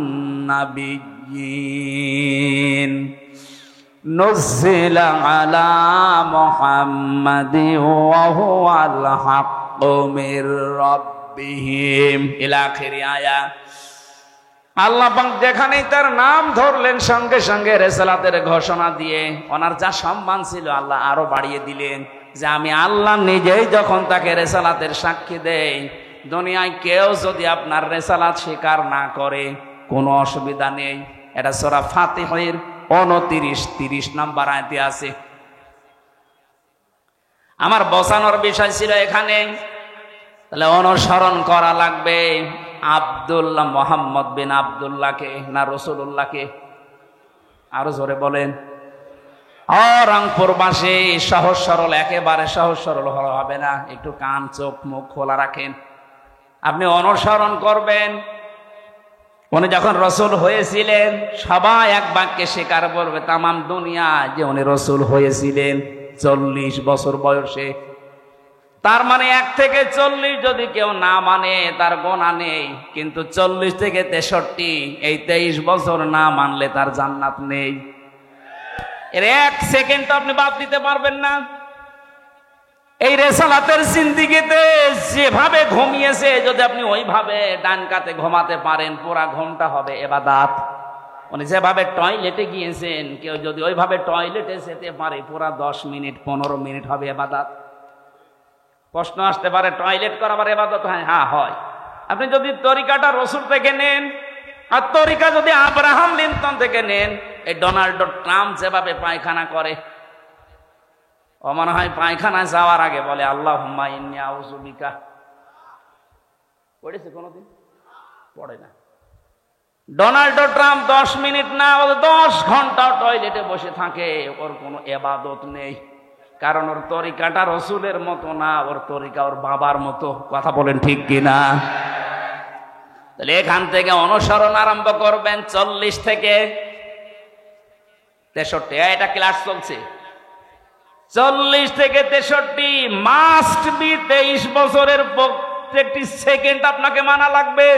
নাবিয়্যিন নুজিলা আলা মুহাম্মাদিন ওয়া হুয়াল হাক্কু মির রাব্বিহিম ইলা আখির আয়াত। আল্লাহ পাক যেখানেই তার নাম ধরলেন সঙ্গে সঙ্গে রিসালাতের ঘোষণা দিয়ে ওনার যা সম্মান ছিল আল্লাহ আরো বাড়িয়ে দিলেন। যে আমি আল্লাহ নিজেই যখন তাকে রিসালাতের সাক্ষী দেই, দুনিয়ায় কেউ যদি আপনার রিসালাত স্বীকার না করে কোনো অসুবিধা নেই। এটা সূরা ফাতিহার 29-30 নম্বর আয়াতে আছে। আমার বসানোর বিষয় ছিল এখানে, তাহলে অনুসরণ করা লাগবে আব্দুল্লাহ মোহাম্মদ বিন আব্দুল্লাহকে না রাসূলুল্লাহকে? আরো জোরে বলেন। রংপুরবাসী সহজ সরল, একেবারে সহজ সরল হবে না। একটু কান চোখ মুখ খোলা রাখেন। আপনি অনুসরণ করবেন। উনি যখন রাসূল হয়েছিলেন সবাই এক বাক্যে স্বীকার করবে তামাম দুনিয়া যে উনি রাসূল হয়েছিলেন 40 বছর বয়সে। তার মানে 1 থেকে 40 যদি কেউ না মানে তার গোনা নেই, কিন্তু 40 থেকে 63 এই 23 বছর না মানলে তার জান্নাত নেই। এর 1 সেকেন্ড আপনি বাদ দিতে পারবেন না। এই রিসালাতের জিন্দেগিতে যেভাবে ঘুমিয়েছে যদি আপনি ওইভাবে ডান কাতে ঘুমাতে পারেন পুরা ঘুমটা হবে ইবাদত। উনি যেভাবে টয়লেটে গিয়েছেন কেউ যদি ওইভাবে টয়লেটে যেতে পারে পুরা 10 মিনিট 15 মিনিট হবে ইবাদত। প্রশ্ন আসতে পারে টয়লেট করা আবার ইবাদত হয়? হ্যাঁ হয়। আপনি যদি তরিকাটা রাসূল থেকে নেন আর তরিকা যদি আব্রাহাম লিঙ্কন থেকে নেন, এই ডোনাল্ড ট্রাম্প যেভাবে পায়খানা করে, ও মনে হয় পায়খানায় যাওয়ার আগে বলে আল্লাহুম্মা ইন্নী আউযু বিকা। পড়েছে কোনোদিন? পড়ে না। ডোনাল্ড ট্রাম্প 10 মিনিট না 10 ঘন্টা টয়লেটে বসে থাকে, ওর কোনো এবাদত নেই, কারণ ওর তরিকাটা রসুলের মতো না, ওর তরিকা ওর বাবার মতো। কথা বলেন ঠিক কিনা? তাহলে এখান থেকে অনুসরণ আরম্ভ করবেন 40 থেকে 63। এটা ক্লাস চলছে 40 থেকে 63, মাস্ট বি 23 বছরের প্রত্যেকটি সেকেন্ড আপনাকে মানা লাগবে।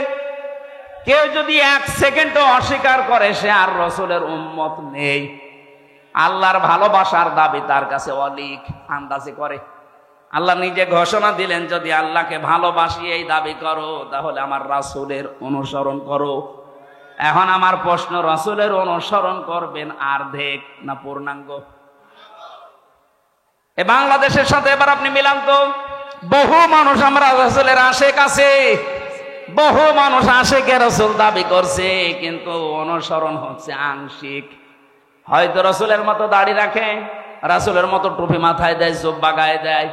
কেউ যদি 1 সেকেন্ডও অস্বীকার করে সে আর রসুলের উম্মত নেই। আল্লাহর ভালোবাসার দাবি তার কাছে অলিক, আন্দাজে করে। আল্লাহ নিজে ঘোষণা দিলেন, যদি আল্লাহকে ভালোবাসি এই দাবি করো তাহলে আমার রাসূলের অনুসরণ করো। এখন আমার প্রশ্ন, রাসূলের অনুসরণ করবেন অর্ধেক না পূর্ণাঙ্গ? এ বাংলাদেশের সাথে এবার আপনি মিলান তো, বহু মানুষ আমরা রাসূলের আশেক আছে, বহু মানুষ আশেকে রাসূল দাবি করছে, কিন্তু অনুসরণ হচ্ছে আংশিক। হয়তো রাসূলের মতো দাড়ি রাখে, রাসূলের মতো টুপি মাথায় দেয়, জুব্বা গায়ে দেয়,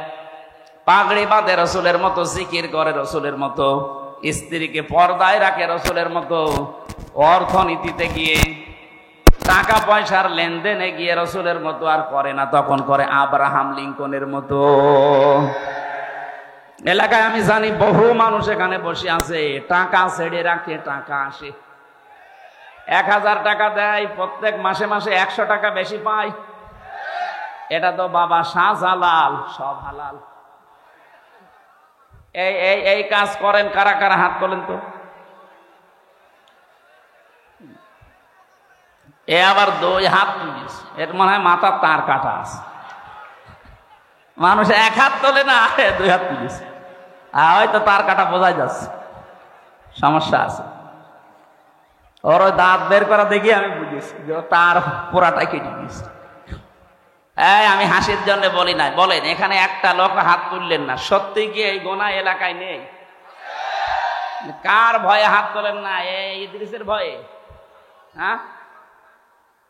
পাগড়ি বাঁধে রাসূলের মতো, জিকির করে রাসূলের মতো, স্ত্রীকে পর্দায় রাখে রাসূলের মতো, অর্থনীতিতে গিয়ে টাকা পয়সার লেনদেনে গিয়ে রাসূলের মতো আর করে না, তখন করে আব্রাহাম লিঙ্কনের মতো। এলাকায় আমি জানি বহু মানুষ এখানে বসে আছে, টাকা ছেড়ে রাখে, টাকা আসে, 1000 টাকা দেয়, প্রত্যেক মাসে মাসে 100 টাকা বেশি পায়। এটা তো বাবা শাহজালাল, সব হালাল। এই কাজ করেন কারা কারা? হাত তোলেন তো। এ আবার 2 হাত তুলিস, এর মনে হয় মাথার তার কাটা আছে। মানুষ 1 হাত তোলে না, 2 হাত তুলিস, হয়তো তার কাটা বোঝাই যাচ্ছে, সমস্যা আছে। ওর ওই দাঁত বের করা দেখি আমি বুঝেছি যে তার পোড়াটাই কেটে দিয়েছে। আমি হাসির জন্য বলি নাই। বলেন, এখানে একটা লোক হাত তুললেন না, সত্যি কি এই গোনা এলাকায় নেই? কার ভয়ে হাত তোলেন না? এই ইদ্রিসের ভয়ে? হ্যাঁ,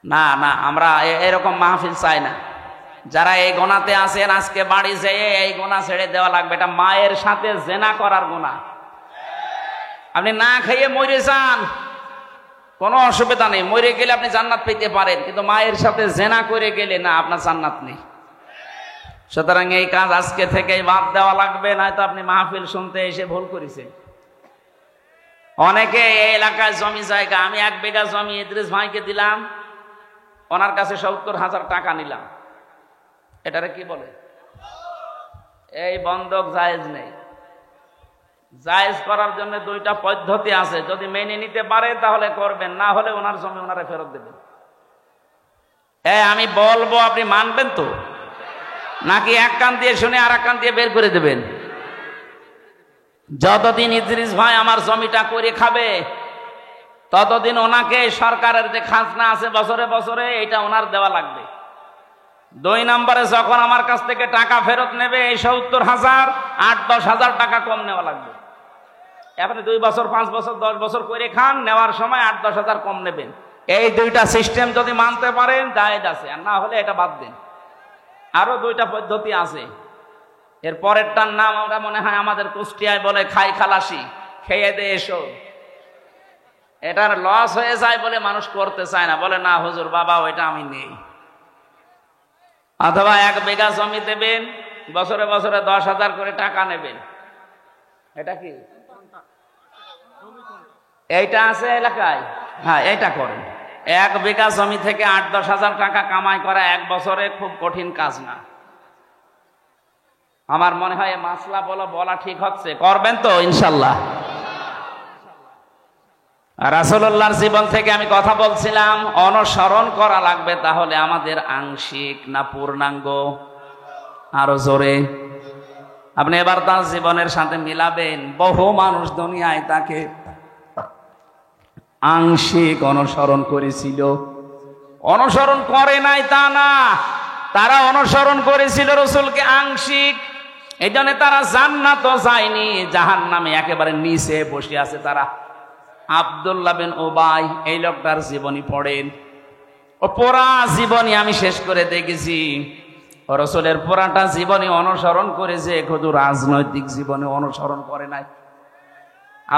না না, আমরা এরকম মাহফিল চাই না। যারা এই গোনাতে আছেন আজকে বাড়ি যেয়ে এই গোনা ছেড়ে দেওয়া লাগবে। এটা মায়ের সাথে জেনা করার গোনা। আপনি না খেয়ে মরে যান, কোনো অসুবিধা নেই, মরে গেলে আপনি জান্নাত পেতে পারেন, কিন্তু মায়ের সাথে জেনা করে গেলে না, আপনার জান্নাত নেই। সুতরাং এই কাজ আজকে থেকেই বাদ দেওয়া লাগবে, নয়তো আপনি মাহফিল শুনতে এসে ভুল করেছেন। অনেকে এই এলাকায় জমি জায়গা, আমি 1 বিঘা জমি ইদ্রিস ভাইকে দিলাম, ওনার কাছে 70,000 টাকা নিলাম, এটারে কি বলে? এই বন্ধক জায়েজ নেই। জায়েজ করার জন্য 2টা পদ্ধতি আছে, যদি মেনে নিতে পারে তাহলে করবেন, না হলে ওনার জমি ওনারে ফেরত দেবেন। আমি বলবো, আপনি মানবেন তো? নাকি এক কান দিয়ে শুনে আর এক কান দিয়ে বের করে দেবেন? যতদিন ইদ্রিস ভাই আমার জমিটা করে খাবে ততদিন ওনাকে সরকারের যে খাজনা আছে বছরে বছরে, এটা ওনার দেওয়া লাগবে। 2 নম্বরে, যখন আমার কাছ থেকে টাকা ফেরত নেবে, এই 70,000 8-10 হাজার টাকা কম নেওয়া লাগবে। আপনি 2 বছর 5 বছর 10 বছর করে খান, নেওয়ার সময় 8-10 হাজার কম নেবেন। এই 2টা সিস্টেম যদি মানতে পারেন জায়েজ আছে, আর না হলে এটা বাদ দেন। আরো 2টা পদ্ধতি আছে। এর পরেরটার নাম আমরা মনে হয় আমাদের কুষ্টিয়ায় বলে খাই খালাসি, খেয়ে দে এসো। এটার লস হয়ে যায় বলে মানুষ করতে চায় না, বলে না হুজুর বাবা ওইটা আমি নেই। অথবা 1 বিঘা জমি দেবেন, বছরে বছরে 10,000 করে টাকা নেবেন। এটা কি? এইটা আছে এলাকায়? হ্যাঁ, এইটা করেন। 1 বিঘা জমি থেকে 8-10 হাজার টাকা কামাই করা 1 বছরে খুব কঠিন কাজ না। আমার মনে হয় মাসলা বলা ঠিক হচ্ছে, করবেন তো ইনশাল্লাহ? রাসূলুল্লাহর জীবন থেকে আমি কথা বলছিলাম, অনুসরণ করা লাগবে, তাহলে আমাদের আংশিক না পূর্ণাঙ্গ? আরো জোরে। আপনি এবার তার জীবনের সাথে মিলাবেন, বহু মানুষ দুনিয়ায় তাকে আংশিক অনুসরণ করেছিল, অনুসরণ করে নাই তা না, তারা অনুসরণ করেছিল রাসূলকে আংশিক। এই জন্য তারা জান্নাতও যায়নি, জাহান্নামে একেবারে নিচে বসে আছে তারা। আব্দুল্লাহ বিন উবাই, এই লোকটার জীবনী পড়েন, ও পুরা জীবনী আমি শেষ করে দেখেছি। রাসূলের পুরাটা জীবনী অনুসরণ করেছে, শুধু রাজনৈতিক জীবনে অনুসরণ করে নাই।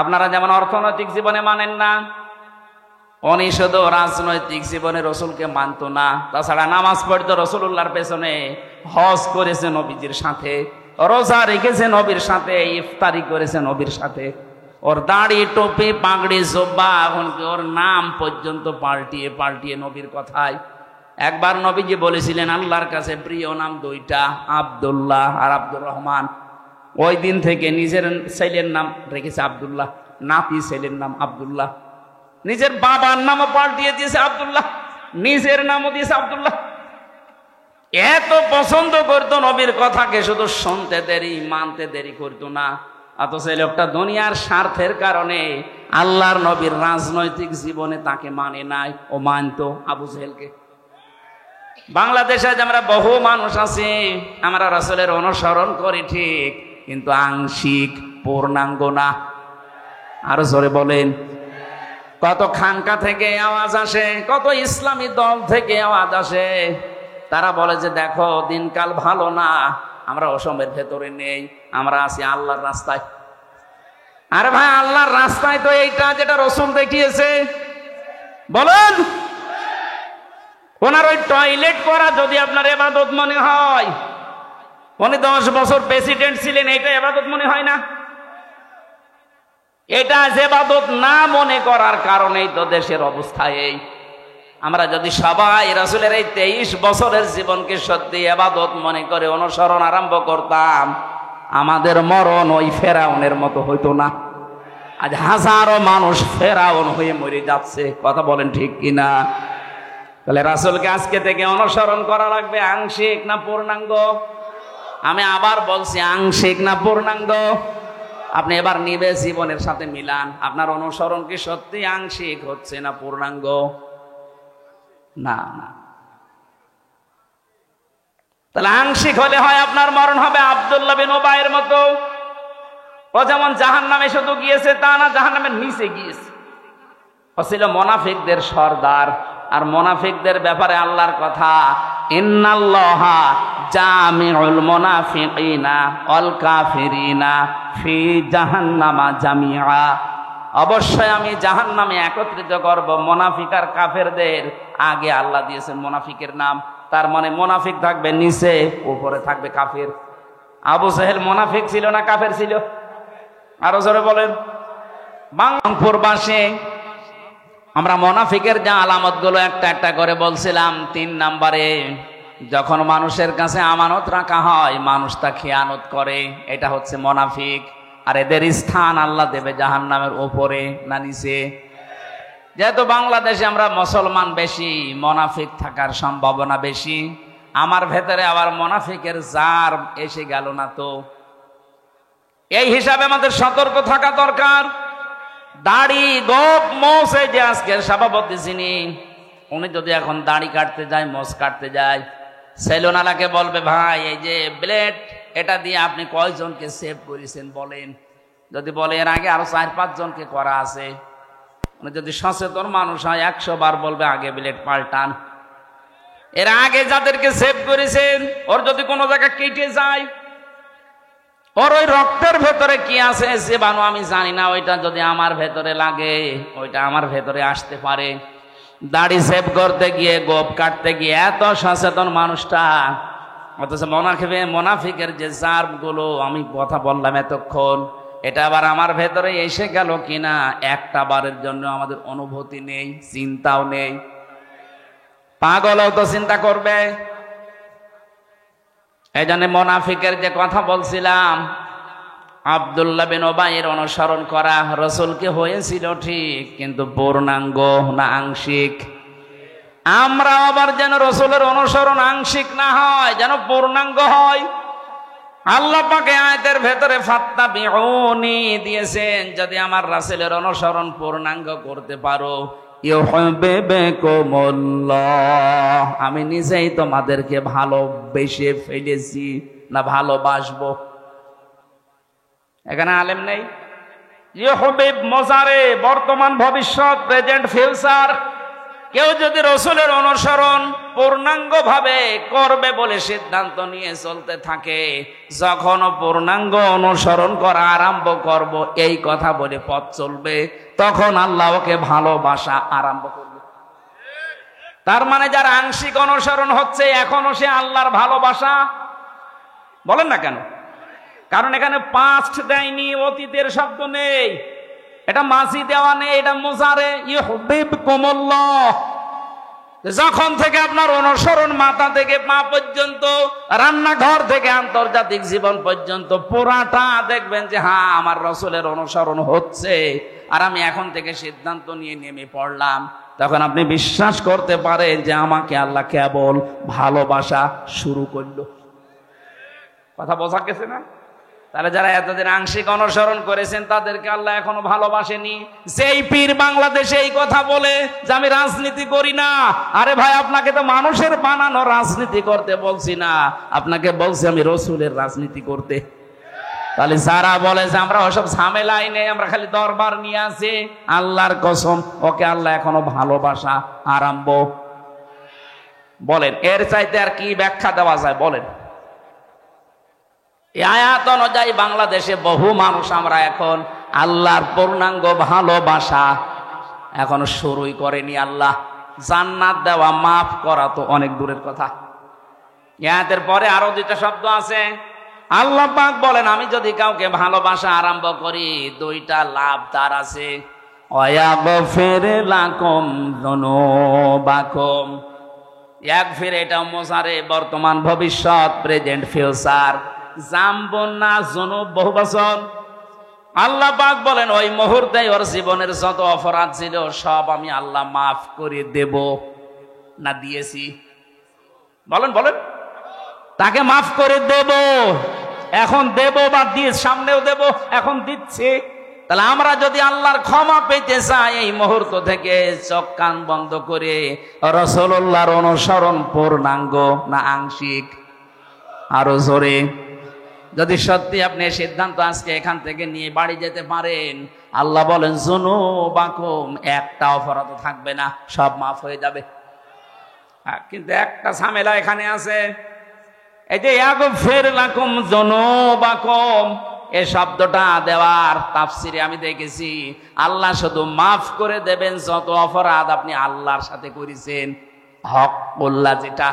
আপনারা যেমন অর্থনৈতিক জীবনে মানেন না, উনি শুধু রাজনৈতিক জীবনে রসুলকে মানত না, তাছাড়া নামাজ পড়তো রসুল্লাহর পেছনে, হজ করেছে নবীজির সাথে, রোজা রেখেছে নবীর সাথে, ইফতারি করেছে নবীর সাথে। ওর দাড়ি টুপি পাগড়ি জোব্বা এমনকি ওর নাম পর্যন্ত পাল্টিয়ে পাল্টিয়ে নবীর কথায়। একবার নবীজি বলেছিলেন আল্লাহর কাছে প্রিয় নাম দুইটা, আব্দুল্লাহ আর আব্দুর রহমান। ওই দিন থেকে নিজের ছেলের নাম রেখেছে আব্দুল্লাহ, নাতি ছেলের নাম আব্দুল্লাহ, নিজের বাবার নামও পাল্টিয়ে দিয়েছে আব্দুল্লাহ, নিজের নামও দিয়েছে আব্দুল্লাহ। এত পছন্দ করতো নবীর কথাকে, শুধু শুনতে দেরি মানতে দেরি করতো না। অথচ এই লোকটা দুনিয়ার স্বার্থের কারণে আল্লাহর নবীর রাজনৈতিক জীবনে তাকে মানে নাই, ও মানতো আবু জেহেলকে। বাংলাদেশে যে আমরা বহু মানুষ আছি, আমরা রাসূলের অনুসরণ করি ঠিক, কিন্তু আংশিক, পূর্ণাঙ্গ না। আরো জোরে বলেন। কত খানকা থেকে আওয়াজ আসে, কত ইসলামী দল থেকে আওয়াজ আসে, তারা বলে যে দেখো দিনকাল ভালো না, আমরা অসমের ভেতরে নেই, আমরা আছি আল্লাহর রাস্তায়। আরে ভাই, আল্লাহর রাস্তায় তো এইটা যেটা রসুল দেখিয়েছে। বলেন, ওনার ওই টয়লেট করা যদি আপনার ইবাদত মনে হয়, উনি 10 বছর প্রেসিডেন্ট ছিলেন, এটা ইবাদত মনে হয় না? এটা ইবাদত না মনে করার কারণেই তো দেশের অবস্থা এই। আমরা যদি সবাই রাসূলের এই 23 বছরের জীবনকে সত্যি ইবাদত মনে করে অনুসরণ আরম্ভ করতাম, আমাদের মরণ ওই ফেরাউনের মতো হইতো না। আজ হাজারো মানুষ ফেরাউন হয়ে মরে যাচ্ছে, কথা বলেন ঠিক কিনা? তাহলে রাসূলকে আজকে থেকে অনুসরণ করা লাগবে, আংশিক না পূর্ণাঙ্গ? আমি আবার বলছি, আংশিক না পূর্ণাঙ্গ? আপনি এবার নিবে জীবনের সাথে মিলান, আপনার অনুসরণ কি সত্যি আংশিক হচ্ছে না পূর্ণাঙ্গ? না না। তাহলে আংশিক হলে হয় আপনার মরণ হবে আব্দুল্লাহ বিন উবাইয়ের মতো। ও যেমন জাহান্নামে শুধু গিয়েছে তা না, জাহান্নামের নিচে গিয়েছে। ও ছিল মুনাফিকদের সর্দার। আর মুনাফিকদের ব্যাপারে আল্লাহর কথা, ইন্নাল্লাহা জামিউল মুনাফিকিনা ওয়াল কাফিরিনা ফি জাহান্নামা জামিআ। অবশ্যই আমি জাহান্নামে একত্রিত করব মুনাফিক আর কাফেরদের। আগে আল্লাহ দিয়েছেন মুনাফিকের নাম, তার মানে মুনাফিক থাকবে নিচে, উপরে থাকবে কাফের। আবু জেহেল মুনাফিক ছিল না কাফের ছিল? আরো জোরে বলেন। বাংলাদেশে আমরা মুনাফিকের যে আলামত গুলো একটা একটা করে বলছিলাম। 3 নম্বরে, যখন মানুষের কাছে আমানত রাখা হয় মানুষ তা খেয়ানত করে, এটা হচ্ছে মুনাফিক। আর এদের স্থান আল্লাহ দেবে জাহান্নামের উপরে না নিচে? যেহেতু বাংলাদেশে আমরা মুসলমান বেশি, মুনাফিক থাকার সম্ভাবনা বেশি। আমার ভেতরে আবার মুনাফিকের জার এসে গেল না তো? এই হিসাবে আমাদের সতর্ক থাকা দরকার। দাড়ি গোপ মোছ, এই যে আজকের সভাপতি যিনি, উনি যদি এখন দাড়ি কাটতে যায়, মোছ কাটতে যায়, সেলুনালাকে বলবে ভাই এই যে ব্লেড, এটা দিয়ে আপনি কয়জনকে সেভ করেছেন বলেন। যদি বলে এর আগে আরো 4-5 জনকে করা আছে, উনি যদি সচেতন মানুষ হয় 100 বার বলবে আগে ব্লেড পাল্টান। এর আগে যাদেরকে সেভ করেছেন, ওর যদি কোনো জায়গা কেটে যায়, ওর ওই রক্তের ভেতরে কি আছে জীবাণু আমি জানি না, ওইটা যদি আমার ভেতরে লাগে, ওইটা আমার ভেতরে আসতে পারে। দাড়ি সেভ করতে গিয়ে, গোপ কাটতে গিয়ে এত সচেতন মানুষটা, অথচ মুনাফিকের যে জার্ম গুলো আমি কথা বললাম এতক্ষণ, এটা আবার আমার ভেতরে এসে গেল কিনা একটা বারের জন্য আমাদের অনুভূতি নেই, চিন্তাও নেই। পাগলও তো চিন্তা করবে। এই জন্য মুনাফিকের যে কথা বলছিলাম, আব্দুল্লাহ বিন উবাইয়ের অনুসরণ করা রাসূলকে হয়েছিল ঠিক, কিন্তু পূর্ণাঙ্গ না আংশিক? আমরা আবার যেন রাসূলের অনুসরণ আংশিক না হয়, যেন পূর্ণাঙ্গ হয়। আল্লাহ পাক আয়াতের ভেতরে ফাত্তাবিউনি দিয়েছেন, যদি আমার রাসূলের অনুসরণ পূর্ণাঙ্গ করতে পারো, ইউহিব্বুকুমুল্লাহ, আমি নিজেই তোমাদেরকে ভালোবেসে ফেলেছি না ভালোবাসবো? এখানে আলেম নেই? ইউহিব্বু মোজারে, বর্তমান ভবিষ্যৎ, প্রেজেন্ট ফিউচার। কেউ যদি রসুলের অনুসরণ পূর্ণাঙ্গ ভাবে করবে বলে সিদ্ধান্ত নিয়ে চলতে থাকে, যখন পূর্ণাঙ্গ অনুসরণ করা আরম্ভ করব এই কথা বলে পথ চলবে, তখন আল্লাহ ওকে ভালোবাসা আরম্ভ করবে। তার মানে যার আংশিক অনুসরণ হচ্ছে এখনো সে আল্লাহর ভালোবাসা, বলেন না কেন? কারণ এখানে পাস্ট দেয়নি, অতীতের শব্দ নেই, এটা মাঝি দেওয়া নেই, এটা মুজারে ইউহিব্বুকুমুল্লাহ। যখন থেকে আপনার অনুসরণ মাথা থেকে পা পর্যন্ত, রান্নাঘর থেকে আন্তর্জাতিক জীবন পর্যন্ত পুরাটা দেখবেন যে হ্যাঁ আমার রসুলের অনুসরণ হচ্ছে, আর আমি এখন থেকে সিদ্ধান্ত নিয়ে নেমে পড়লাম, তখন আপনি বিশ্বাস করতে পারেন যে আমাকে আল্লাহ কেবল ভালোবাসা শুরু করলো। কথা বোঝা গেছে না? তাহলে যারা এতদিন আংশিক অনুসরণ করেছেন তাদেরকে আল্লাহ এখনো ভালোবাসেনি। যেই পীর বাংলাদেশে এই কথা বলে যে আমি রাজনীতি করি না, আরে ভাই আপনাকে তো মানুষের বানানো রাজনীতি করতে বলছি না, আপনাকে বলছি আমি রসুলের রাজনীতি করতে। তাহলে যারা বলে যে আমরা ওসব ঝামেলাই নেই, আমরা খালি দরবার নিয়ে আসি, আল্লাহর কসম ওকে আল্লাহ এখনো ভালোবাসা আরম্ভ। বলেন এর চাইতে আর কি ব্যাখ্যা দেওয়া যায়? বলেন। এই আয়াত অনুযায়ী বাংলাদেশে বহু মানুষ আমরা এখন আল্লাহর পূর্ণাঙ্গ ভালোবাসা এখনো শুরুই করেনি। আল্লাহ জান্নাত দেওয়া, মাফ করা তো অনেক দূরের কথা। আয়াতের পরে আরো দুইটা শব্দ আছে। আল্লাহ পাক বলেন আমি যদি কাউকে ভালোবাসা আরম্ভ করি দুইটা লাভ তার আছে। ওয়াগফির লাকুম যুনুবাকুম, ইয়াগফির এটা মুজারে, বর্তমান ভবিষ্যৎ, প্রেজেন্ট ফিউচার। জামবুন না যুনুব বহুবচন। আল্লাহ পাক বলেন ওই মুহূর্তে ওর জীবনের যত অপরাধ ছিল সব আমি আল্লাহ মাফ করে দেব। না দিয়েছি? বলেন বলেন। তাকে মাফ করে দেব, এখন দেব বা দিয়ে সামনেও দেব, এখন দিচ্ছি। তাহলে আমরা যদি আল্লাহর ক্ষমা পেতে চাই এই মুহূর্ত থেকে চোখ কান বন্ধ করে রাসূলুল্লাহর অনুসরণ পূর্ণাঙ্গ না আংশিক? আরো জোরে। যদি সত্যি আপনি সিদ্ধান্ত আজকে এখান থেকে নিয়ে বাড়ি যেতে পারেন, আল্লাহ বলেন যুনুবাকুম, একটা অপরাধ থাকবে না, সব মাফ হয়ে যাবে। কিন্তু একটা ঝামেলা এখানে আছে, এই যে ইয়াগফির লাকুম যুনুবাকুম, এই শব্দটা দেওয়ার তাফসিরে আমি দেখেছি আল্লাহ শুধু মাফ করে দেবেন যত অপরাধ আপনি আল্লাহর সাথে করেছেন, হকউল্লাহ যেটা।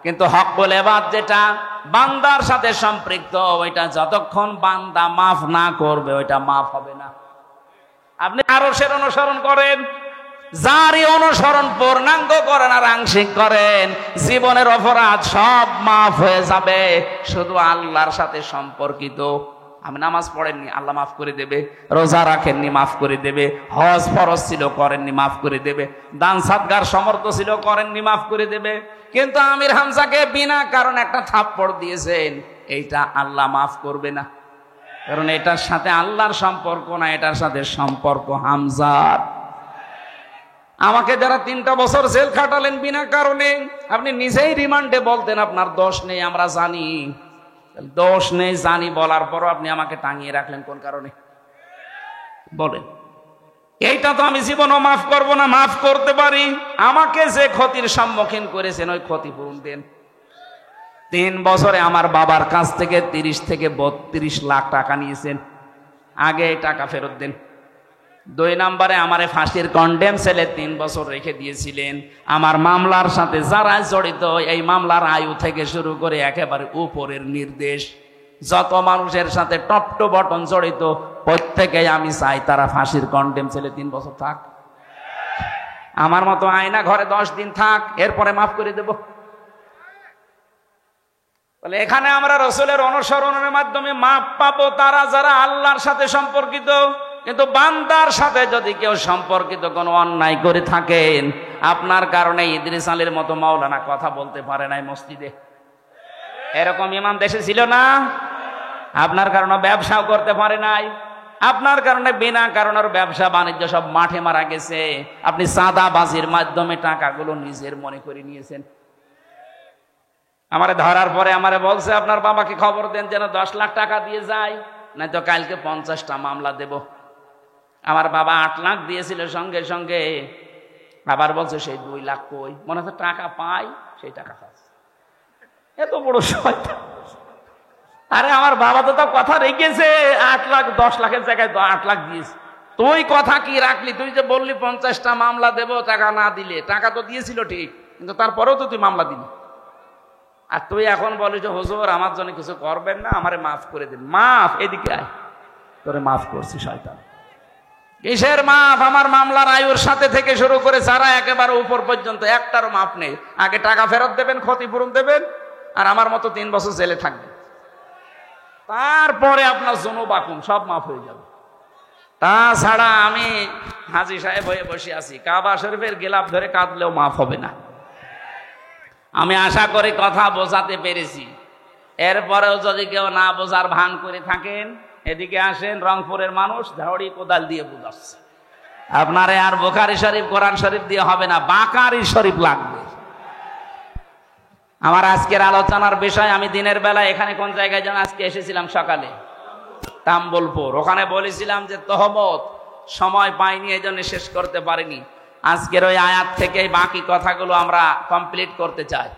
কিন্তু হকউল ইবাদ যেটা বান্দার সাথে সম্পৃক্ত, ওইটা যতক্ষণ বান্দা মাফ না করবে ওইটা মাফ হবে না। আপনি আরশের অনুসরণ করেন, যারই অনুসরণ পূর্ণাঙ্গ করেন আর আংশিক করেন, জীবনের অপরাধ সব মাফ হয়ে যাবে, শুধু আল্লাহর সাথে সম্পর্কিত। আমি নামাজ পড়েননি, আল্লাহ মাফ করে দেবে। রোজা রাখেননি, মাফ করে দেবে। হজ ফরজ ছিল, করেননি, মাফ করে দেবে। দান সাদগার সমর্থ ছিল, করেননি, মাফ করে দেবে। কিন্তু আমির হামজাকে বিনা কারণে একটা থাপ্পড় দিয়েছেন, এইটা আল্লাহ মাফ করবে না, কারণ এটার সাথে আল্লাহর সম্পর্ক না, এটার সাথে সম্পর্ক হামজার। আমাকে যারা 3টা বছর জেল খাটালেন বিনা কারণে, আপনি নিজেই রিমান্ডে বলতেন আপনার দোষ নেই, আমরা জানি দোষ নেই, জানি বলার পরও আপনি আমাকে টাঙিয়ে রাখলেন কোন কারণে? বলেন। এইটা তো আমি জীবনও মাফ করব না। মাফ করতে পারি আমাকে যে ক্ষতির সম্মুখীন করেছেন ওই ক্ষতিপূরণ দেন। 3 বছরে আমার বাবার কাছ থেকে 30 থেকে 32 লাখ টাকা নিয়েছেন, আগে এই টাকা ফেরত দেন। 2 নম্বরে আমারে ফাঁসির কন্ডেম সেলে 3 বছর রেখে দিয়েছিলেন। আমার মামলার সাথে যারা জড়িত, এই মামলার আয়ু থেকে শুরু করে একেবারে উপরের নির্দেশ, যত মানুষের সাথে টপ টু বটন জড়িত, প্রত্যেকেই আমি চাই তারা ফাঁসির কন্ডেম সেলে 3 বছর থাক। আমার মতো আয়না ঘরে 10 দিন থাক, এরপরে মাফ করে দেব। তাহলে এখানে আমরা রাসূলের অনুসরণের মাধ্যমে মাফ পাবো তারা যারা আল্লাহর সাথে সম্পর্কিত। কিন্তু বান্দার সাথে যদি কেউ সম্পর্কিত কোনো অন্যায় করে থাকেন, আপনার কারণে ইদ্রিস আলীর মতো মাওলানা কথা বলতে পারে নাই মসজিদে, এরকম ইমাম দেশে ছিল না? আপনার কারণে ব্যবসাও করতে পারে নাই, আপনার কারণে বিনা কারণের ব্যবসা বাণিজ্য সব মাঠে মারা গেছে। আপনি চাঁদাবাজির মাধ্যমে টাকাগুলো নিজের মনে করে নিয়েছেন। আমারে ধরার পরে আমারে বলছে আপনার বাবাকে খবর দেন যেন 10 লাখ টাকা দিয়ে যায়, নয়তো কালকে 50টা মামলা দেব। আমার বাবা 8 লাখ দিয়েছিল, সঙ্গে সঙ্গে আবার বলছে সেই 2 লাখ কই, মনে হচ্ছে টাকা পাই সেই টাকা খাচ্ছে। এত বড় শয়তান। আরে আমার বাবা তো তার কথা রেখেছে, 8 লাখ 10 লাখের জায়গায় 8 লাখ দিয়েছে। তুই কথা কি রাখলি? তুই যে বললি 50টা মামলা দেব টাকা না দিলে, টাকা তো দিয়েছিল ঠিক, কিন্তু তারপরেও তো তুই মামলা দিলি। আর তুই এখন বলিস যে হুজুর আমার জন্য কিছু করবেন না, আমারে মাফ করে দিন। মাফ? এদিকে আয়, তোরে মাফ করছি শয়তান। কিসের মাফ? আমার মামলার আয়ুর সাথে থেকে শুরু করে যারা একেবারে উপর পর্যন্ত একটারও মাফ নেই। আগে টাকা ফেরত দেবেন, ক্ষতিপূরণ দেবেন, আর আমার মতো 3 বছর জেলে থাকবেন, তারপরে আপনার জুনুবাকুম সব মাফ হয়ে যাবে। তাছাড়া আমি হাজী সাহেব হয়ে বসে আছি, কাবা শরীফের গিলাফ ধরে কাঁদলেও মাফ হবে না। আমি আশা করি কথা বোঝাতে পেরেছি। এরপরেও যদি কেউ না বোঝার ভান করে থাকেন, এদিকে আসেন, রংপুরের মানুষ ঝাড়ি কোদাল দিয়ে বুঝাচ্ছে। আপনারে আর বুখারী শরীফ কোরআন শরীফ দিয়ে হবে না, বাকারি শরীফ লাগবে। আমার আজকের আলোচনার বিষয়, আমি দিনের বেলা এখানে কোন জায়গায় যেন আজকে এসেছিলাম সকালে, তাম্বলপুর, ওখানে বলেছিলাম যে তহমত সময় পাইনি, এই জন্য শেষ করতে পারিনি। আজকের ওই আয়াত থেকে বাকি কথাগুলো আমরা কমপ্লিট করতে চাই।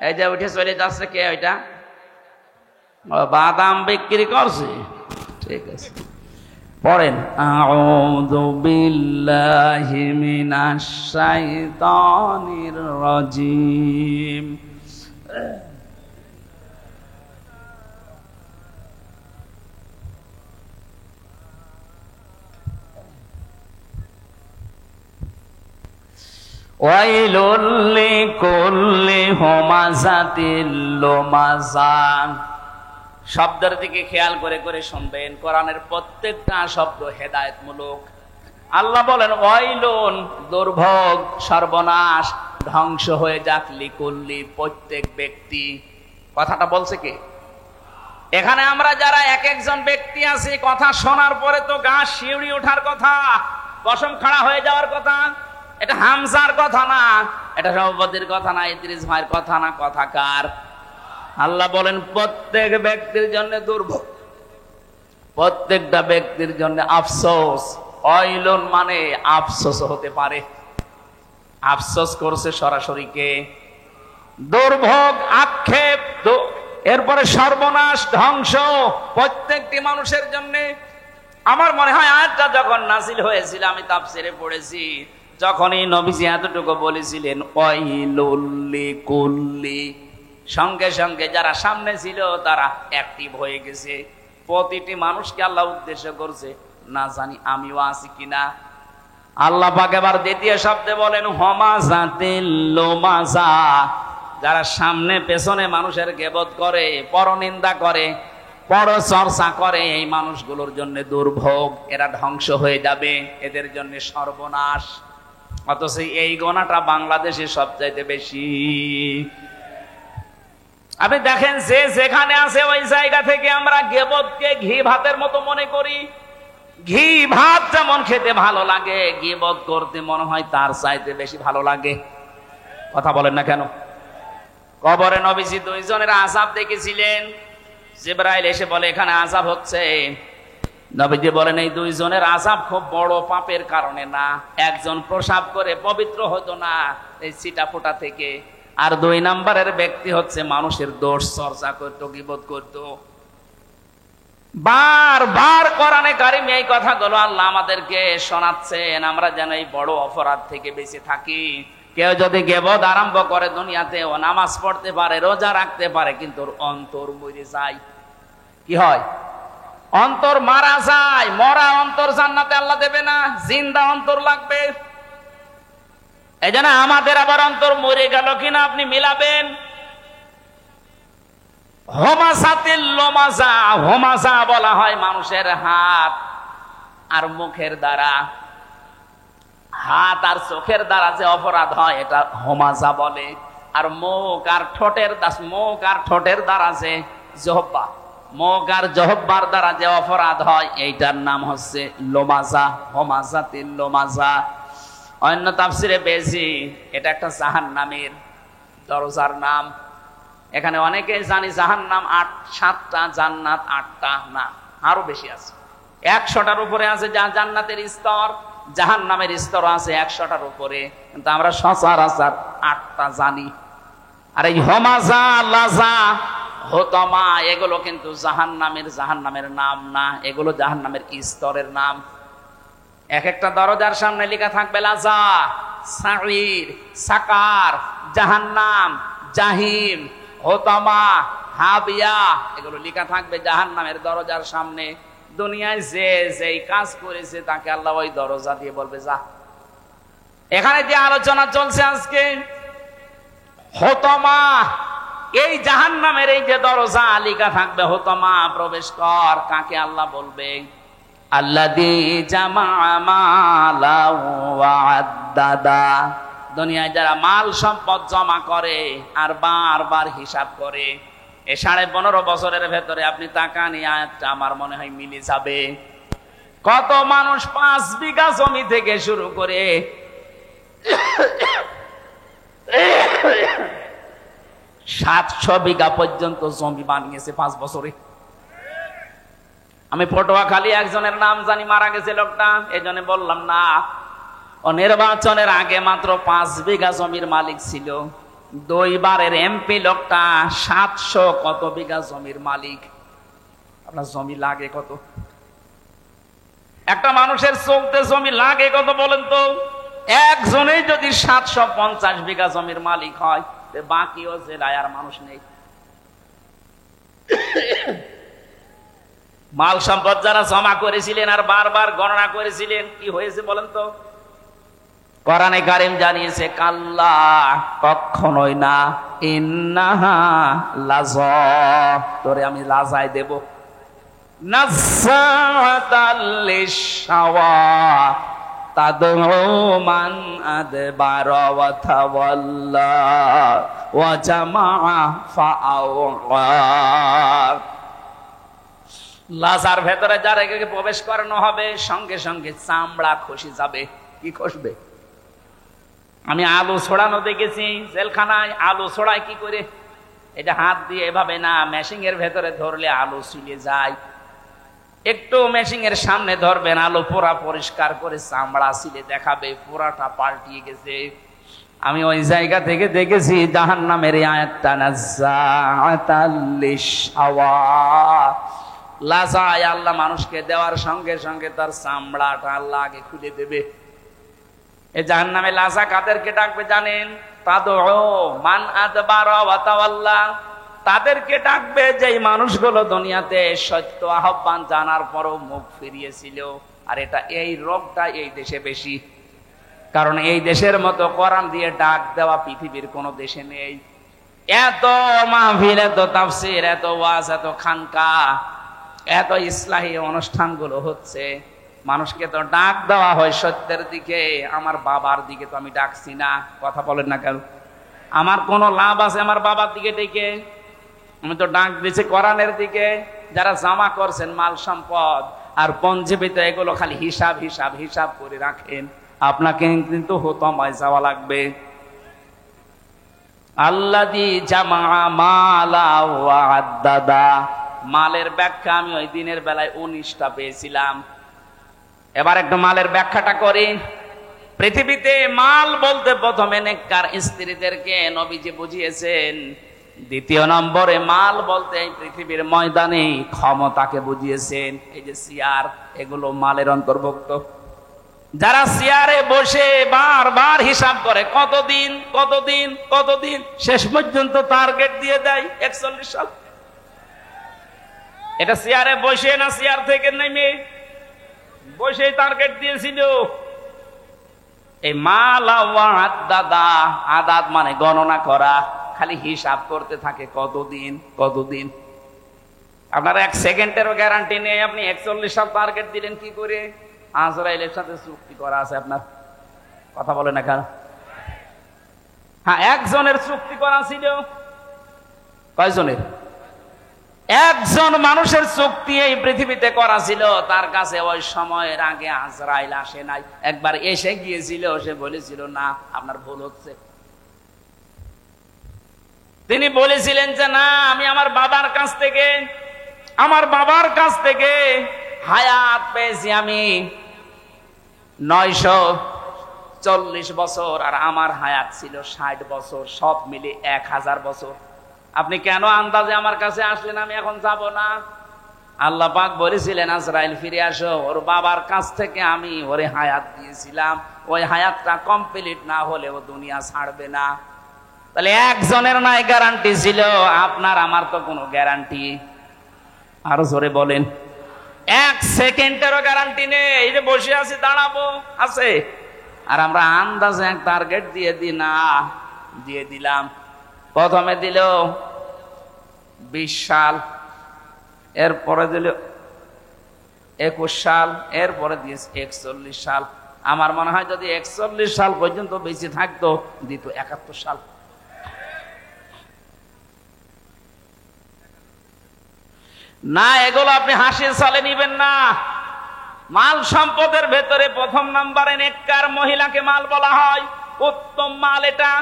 এই যে উঠে চলে যাচ্ছে কে? ওইটা বাদাম বিক্রি করছে, ঠিক আছে, পড়েন। আউযু বিল্লাহি মিনাশ শাইতানির রাজিম। ওয়াইলুল লিকুল্লি হুমাযাতিল লুমাযা। শব্দের দিকে খেয়াল করে করে শুনবেন, কোরআনের প্রত্যেকটা শব্দ হেদায়েতমূলক। আল্লাহ বলেন ওয়াইলুন, দুর্ভোগ, সর্বনাশ, ধ্বংস হয়ে যাক, লিকুল্লি, প্রত্যেক ব্যক্তি। কথাটা বলছে কে? এখানে আমরা যারা এক একজন ব্যক্তি আছি, কথা শোনার পরে তো গা শিউড়ি ওঠার কথা, কসম খাড়া হয়ে যাওয়ার কথা। এটা হামজার কথা না, এটা সভাপতির কথা না, ইদ্রিস ভাইয়ের কথা না, কথা কার? আল্লাহ বলেন প্রত্যেক ব্যক্তির জন্য দুর্ভোগ, প্রত্যেকটা ব্যক্তির জন্য আফসোস। ওয়াইলুন মানে আফসোস হতে পারে। আফসোস করছে সরাসরি কে? দুর্ভোগ, আক্ষেপ, এরপরে সর্বনাশ, ধ্বংস প্রত্যেকটি মানুষের জন্য। আমার মনে হয় আয়াতটা যখন নাযিল হয়েছিল, আমি তাফসিরে পড়েছি, যখনই নবীজি এতটুকু বলেছিলেন ওয়াইলুল লিকুল্লি, সঙ্গে সঙ্গে যারা সামনে ছিল তারা অ্যাক্টিভ হয়ে গেছে। প্রতিটি মানুষকে আল্লাহ উদ্দেশ্য করছে, না জানি আমিও আছি কিনা। আল্লাহ পাক এবার দ্বিতীয় শব্দে বলেন হুমাযাতিল লুমাযা, যারা সামনে পেছনে মানুষের গীবত করে, পরনিন্দা করে, পরচর্চা করে, এই মানুষগুলোর জন্য দুর্ভোগ, এরা ধ্বংস হয়ে যাবে, এদের জন্য সর্বনাশ। অথচ এই গোনাটা বাংলাদেশে সবচাইতে বেশি। আপনি দেখেন, যে যেখানে আছে ওই জায়গা থেকে আমরা গীবতকে ঘি ভাতের মতো মনে করি। ঘি ভাত যেমন খেতে ভালো লাগে, গীবত করতে মনে হয় তার চাইতে বেশি ভালো লাগে। কথা বলেন না কেন? কবরে নবীজি 2 জনের আযাব দেখেছিলেন। জিবরাইল এসে বলে এখানে আযাব হচ্ছে। নবীজি বলেন এই 2 জনের আযাব খুব বড় পাপের কারণে না, একজন প্রসাব করে পবিত্র হতো না এই ছিটাফোঁটা থেকে, আর 2 নম্বরের ব্যক্তি হচ্ছে মানুষের দোষ চর্চা করতো, গীবত করতো। বারবার কোরআনে কারিমে এই কথাগুলো আল্লাহ আমাদেরকে শোনাচ্ছেন, আমরা যেন এই বড় অপরাধ থেকে বেঁচে থাকি। কেউ যদি গীবত আরম্ভ করে দুনিয়াতে, ও নামাজ পড়তে পারে, রোজা রাখতে পারে, কিন্তু অন্তর মরে যায়। কি হয়? অন্তর মারা যায়। মরা অন্তর জান্নাতে আল্লাহ দেবে না, জিন্দা অন্তর লাগবে। এই জন্য আমাদের আবার অন্তর মরে গেল কিনা আপনি মিলাবেন। হুমাযাতিল লুমাযা, হুমাযা বলা হয় মানুষের হাত আর মুখের দ্বারা, হাত আর চোখের দ্বারা যে অপরাধ হয় এটা হুমাযা বলে। আর মুখ আর ঠোঁটের দ্বারা যে জিহ্বা, মুখ আর জিহ্বার দ্বারা যে অপরাধ হয় এইটার নাম হচ্ছে লুমাযা, হুমাযাতিল লুমাযা। অন্য তাফসিরে পেয়েছি এটা একটা জাহান্নামের দরজার নাম। এখানে অনেকে জানি জাহান্নাম 7টা, জান্নাত 8টা, না আরো বেশি আছে, 100টার উপরে আছে যা জান্নাতের স্তর। জাহান্নামের স্তর আছে 100টার উপরে, কিন্তু আমরা সচরাচর 8টা জানি। আর এই হমাজা, লাজা, হোতমা এগুলো কিন্তু জাহান্নামের নাম না, এগুলো জাহান্নামের স্তরের নাম। এক একটা দরজার সামনে লেখা থাকবে লাজা, সাঈর, সাকার, জাহান্নাম, জাহিম, হোতমা, হাবিয়া, এগুলো লেখা থাকবে জাহান্নামের দরজার সামনে। দুনিয়ায় যে যেই কাজ করেছে তাকে আল্লাহ ওই দরজা দিয়ে বলবে যা। এখানে যে আলোচনা চলছে আজকে হোতমা, এই জাহান্নামের এই যে দরজা লেখা থাকবে হোতমা, প্রবেশ কর, কাকে আল্লাহ বলবে? আল্লাযী জামাআ মালাও ওয়া আদ্দাদা। দুনিয়ায় যারা মাল সম্পদ জমা করে আর বারবার হিসাব করে, এই 15.5 বছরের ভেতরে আপনি তাকান, এই আয়াতটা আমার মনে হয় মিলে যাবে। কত মানুষ 5 বিঘা জমি থেকে শুরু করে 700 বিঘা পর্যন্ত জমি বানিয়েছে 5 বছরে। আমি পটুয়াখালী একজনের নাম জানি, মারা গেছে লোকটা, এই জন্য বললাম না। ও নির্বাচনের আগে মাত্র 5 বিঘা জমির মালিক ছিল। 2 বারের এমপি লোকটা 700 কত বিঘা জমির মালিক। আপনার জমি লাগে কত? একটা মানুষের চলতে জমি লাগে কত বলেন তো? একজনেই যদি 750 বিঘা জমির মালিক হয়, বাকিও জেলায় আর মানুষ নেই। মাল সম্পদ যারা জমা করেছিলেন আর বারবার গণনা করেছিলেন, কি হয়েছে বলেন তো? কোরআনে কারীম জানিয়েছে কাল্লা, কখনোই না, ইন্নাহা লাযা, তোরে আমি লাজায় দেব। নাযাতাল লিশাওয়া তাদউ মান আদবারা ওয়া তাওয়াল্লা ওয়া জামাআ ফাআওয়া। লাজার ভেতরে যারা প্রবেশ করানো হবে, সঙ্গে সঙ্গে চামড়া খসে যাবে। কি খসবে? আমি আলু ছড়ানো দেখেছি জেলখানায়। আলু ছড়ায় কি করে? এটা হাত দিয়ে এভাবে না, মেশিনের ভেতরে ধরলে আলু ছিঁড়ে যায়। একটু মেশিনের সামনে ধরবেন, আলু পোড়া পরিষ্কার করে চামড়া ছিলে দেখাবে, পোড়াটা পাল্টিয়ে গেছে। আমি ওই জায়গা থেকে দেখেছি জাহান্নামের আয়াতটা, নাযাতাল লিশাওয়া, লাজায় আল্লাহ মানুষকে দেওয়ার সঙ্গে সঙ্গে তার চামড়াটা আল্লাহ আগে খুলে দেবে। এই জাহান্নামে লাজা কাদেরকে ডাকবে জানেন? তাদউ মান আদবারা ওয়া তাওয়াল্লা, তাদেরকে ডাকবে যেই মানুষগুলো দুনিয়াতে সত্য আহ্বান জানার পরও মুখ ফিরিয়েছিল। আর এই রোগটা এই দেশে বেশি, কারণ এই দেশের মতো কোরআন দিয়ে ডাক দেওয়া পৃথিবীর কোনো দেশে নেই। এত মাহফিল, এত তাফসীর, এত ওয়াজ, এত খানকা, এত ইসলাহী অনুষ্ঠানগুলো হচ্ছে, মানুষকে তো ডাক দেওয়া হয় সত্যের দিকে। আমার বাবার দিকে তো আমি ডাকছি না, কথা বলেন না কেন? আমার কোনো লাভ আছে আমার বাবার দিকে ডেকে? আমি তো ডাক দিয়েছি কোরআনের দিকে। যারা জমা করছেন মাল সম্পদ আর পঞ্জীবিত, এগুলো খালি হিসাব হিসাব হিসাব করে রাখেন, আপনাকে কিন্তু হোতমায় যাওয়া লাগবে। আল্লাযী জামাআ মালা ওয়া আদ্দাদা, মালের ব্যাখ্যা আমি ওই দিনের বেলায় 19টা পেয়েছিলাম। এবার একটু মালের ব্যাখ্যাটা করি। পৃথিবীতে মাল বলতে প্রথমে নেককার স্ত্রীদেরকে নবীজি বুঝিয়েছেন। দ্বিতীয় নম্বরে মাল বলতে এই পৃথিবীর ময়দানে ক্ষমতাকে বুঝিয়েছেন। এই যে চেয়ার, এগুলো মালের অন্তর্ভুক্ত। যারা চেয়ারে বসে বারবার হিসাব করে কতদিন কতদিন কতদিন, শেষ পর্যন্ত টার্গেট দিয়ে দেয় 41 সাল। এটা চেয়ারে বসে না, চেয়ার থেকে নেমে বসে টার্গেট দিয়েছিল। এই মালা ওয়া আদ্দাদা, আদাদ মানে গণনা করা, খালি হিসাব করতে থাকে কতদিন কতদিন। আপনার 1 সেকেন্ডেরও গ্যারান্টি নেই। আপনি 41 সাল টার্গেট দিলেন কি করে? আজরাইলের সাথে চুক্তি করা আছে আপনার, কথা বলে না কেন? হ্যাঁ, একজনের চুক্তি করা ছিল। কয়জনের? একজন মানুষের চুক্তি এই পৃথিবীতে করা ছিল। তার কাছে ওই সময়ের আগে আজরাইল আসে নাই, একবার এসে গিয়েছিল। সে বলেছিল না, আপনার ভুল হচ্ছে। তিনি বলেছিলেন যে না, আমি আমার বাবার কাছ থেকে হায়াত পেয়েছি। আমি 940 বছর, আর আমার হায়াত ছিল 60 বছর, সব মিলে 1000 বছর। আপনি কেন আন্দাজে আমার কাছে আসলেন? আমি এখন যাব না। আল্লাহ পাক বলেছিলেন আজরাইল ফিরে আসো, ওর বাবার কাছ থেকে আমি ওরে হায়াত দিয়েছিলাম, ওই হায়াতটা কমপ্লিট না হলে ও দুনিয়া ছাড়বে না। তাহলে একজনের নাই গ্যারান্টি ছিল, আপনার আমার তো কোনো গ্যারান্টি। আরো জোরে বলেন। 1 সেকেন্ডেরও গ্যারান্টি নেই। এই যে বসে আছি, দাঁড়াবো আছে, আর আমরা আন্দাজে এক টার্গেট দিয়ে দিলাম। প্রথমে দিল 20 সাল, এরপরে দিল 21 সাল, এরপরে দিয়েছে 41 সাল। আমার মনে হয় যদি 41 সাল পর্যন্ত বেঁচে থাকতো, দিত 71 সাল। না, এগুলো আপনি হাসির সালে নিবেন না। মাল সম্পদের ভেতরে প্রথম নম্বরে নেককার মহিলাকে মাল বলা হয়, উত্তম মাল এটা।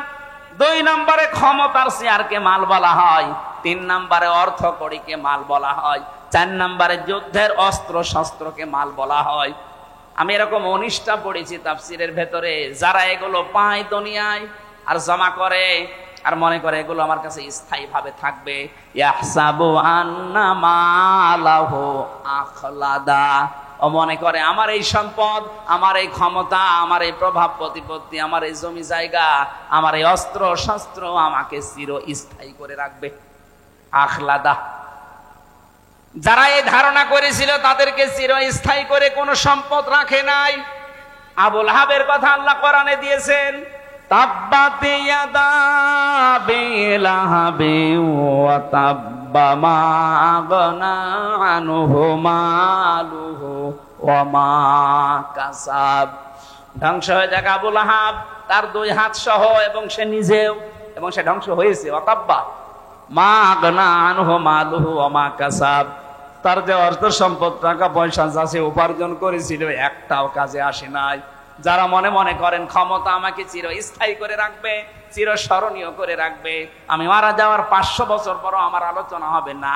2 নম্বরে ক্ষমতার চেয়ারকে মাল বলা হয়। 3 নম্বরে অর্থ কড়িকে মাল বলা হয়। 4 নম্বরে যুদ্ধের অস্ত্র শস্ত্রকে মাল বলা হয়। আমি এরকম 19টা পড়েছি তাফসিরের ভেতরে। যারা এগুলো পায় দুনিয়ায় আর জমা করে আর মনে করে এগুলো আমার কাছে স্থায়ী ভাবে থাকবে, ইয়াহসাবু আন্না মালাহু আখলাদা, ও মনে করে আমার এই সম্পদ, আমার এই ক্ষমতা, আমার এই প্রভাব প্রতিপত্তি, আমার এই জমি জায়গা, আমার এই অস্ত্র শস্ত্র আমাকে চিরস্থায়ী করে রাখবে। আখলাদা। যারা এই ধারণা করেছিল তাদেরকে চিরস্থায়ী করে কোনো সম্পদ রাখে নাই। আবু লাহাবের কথা আল্লাহ কোরআনে দিয়েছেন, তাব্বাত ইয়াদা আবি লাহাবিন ওয়া তাব্বা মা আগনা আনহু মালুহু ওয়া মা কাসাব। ধ্বংস হয়ে যাক আবু লাহাব, তার 2 হাত সহ, এবং সে নিজেও, এবং সে ধ্বংস হয়েছে। ওয়া তাব্বা মা আগনা আনহু মালুহু ওয়া মা কাসাব। তার যে অর্থ সম্পদ, টাকা পয়সা যা সে উপার্জন করেছিল, একটাও কাজে আসে নাই। যারা মনে মনে করেন ক্ষমতা আমাকে চিরস্থায়ী করে রাখবে, চিরস্মরণীয় করে রাখবে, আমি মারা যাওয়ার 500 বছর পরও আমার আলোচনা হবে না,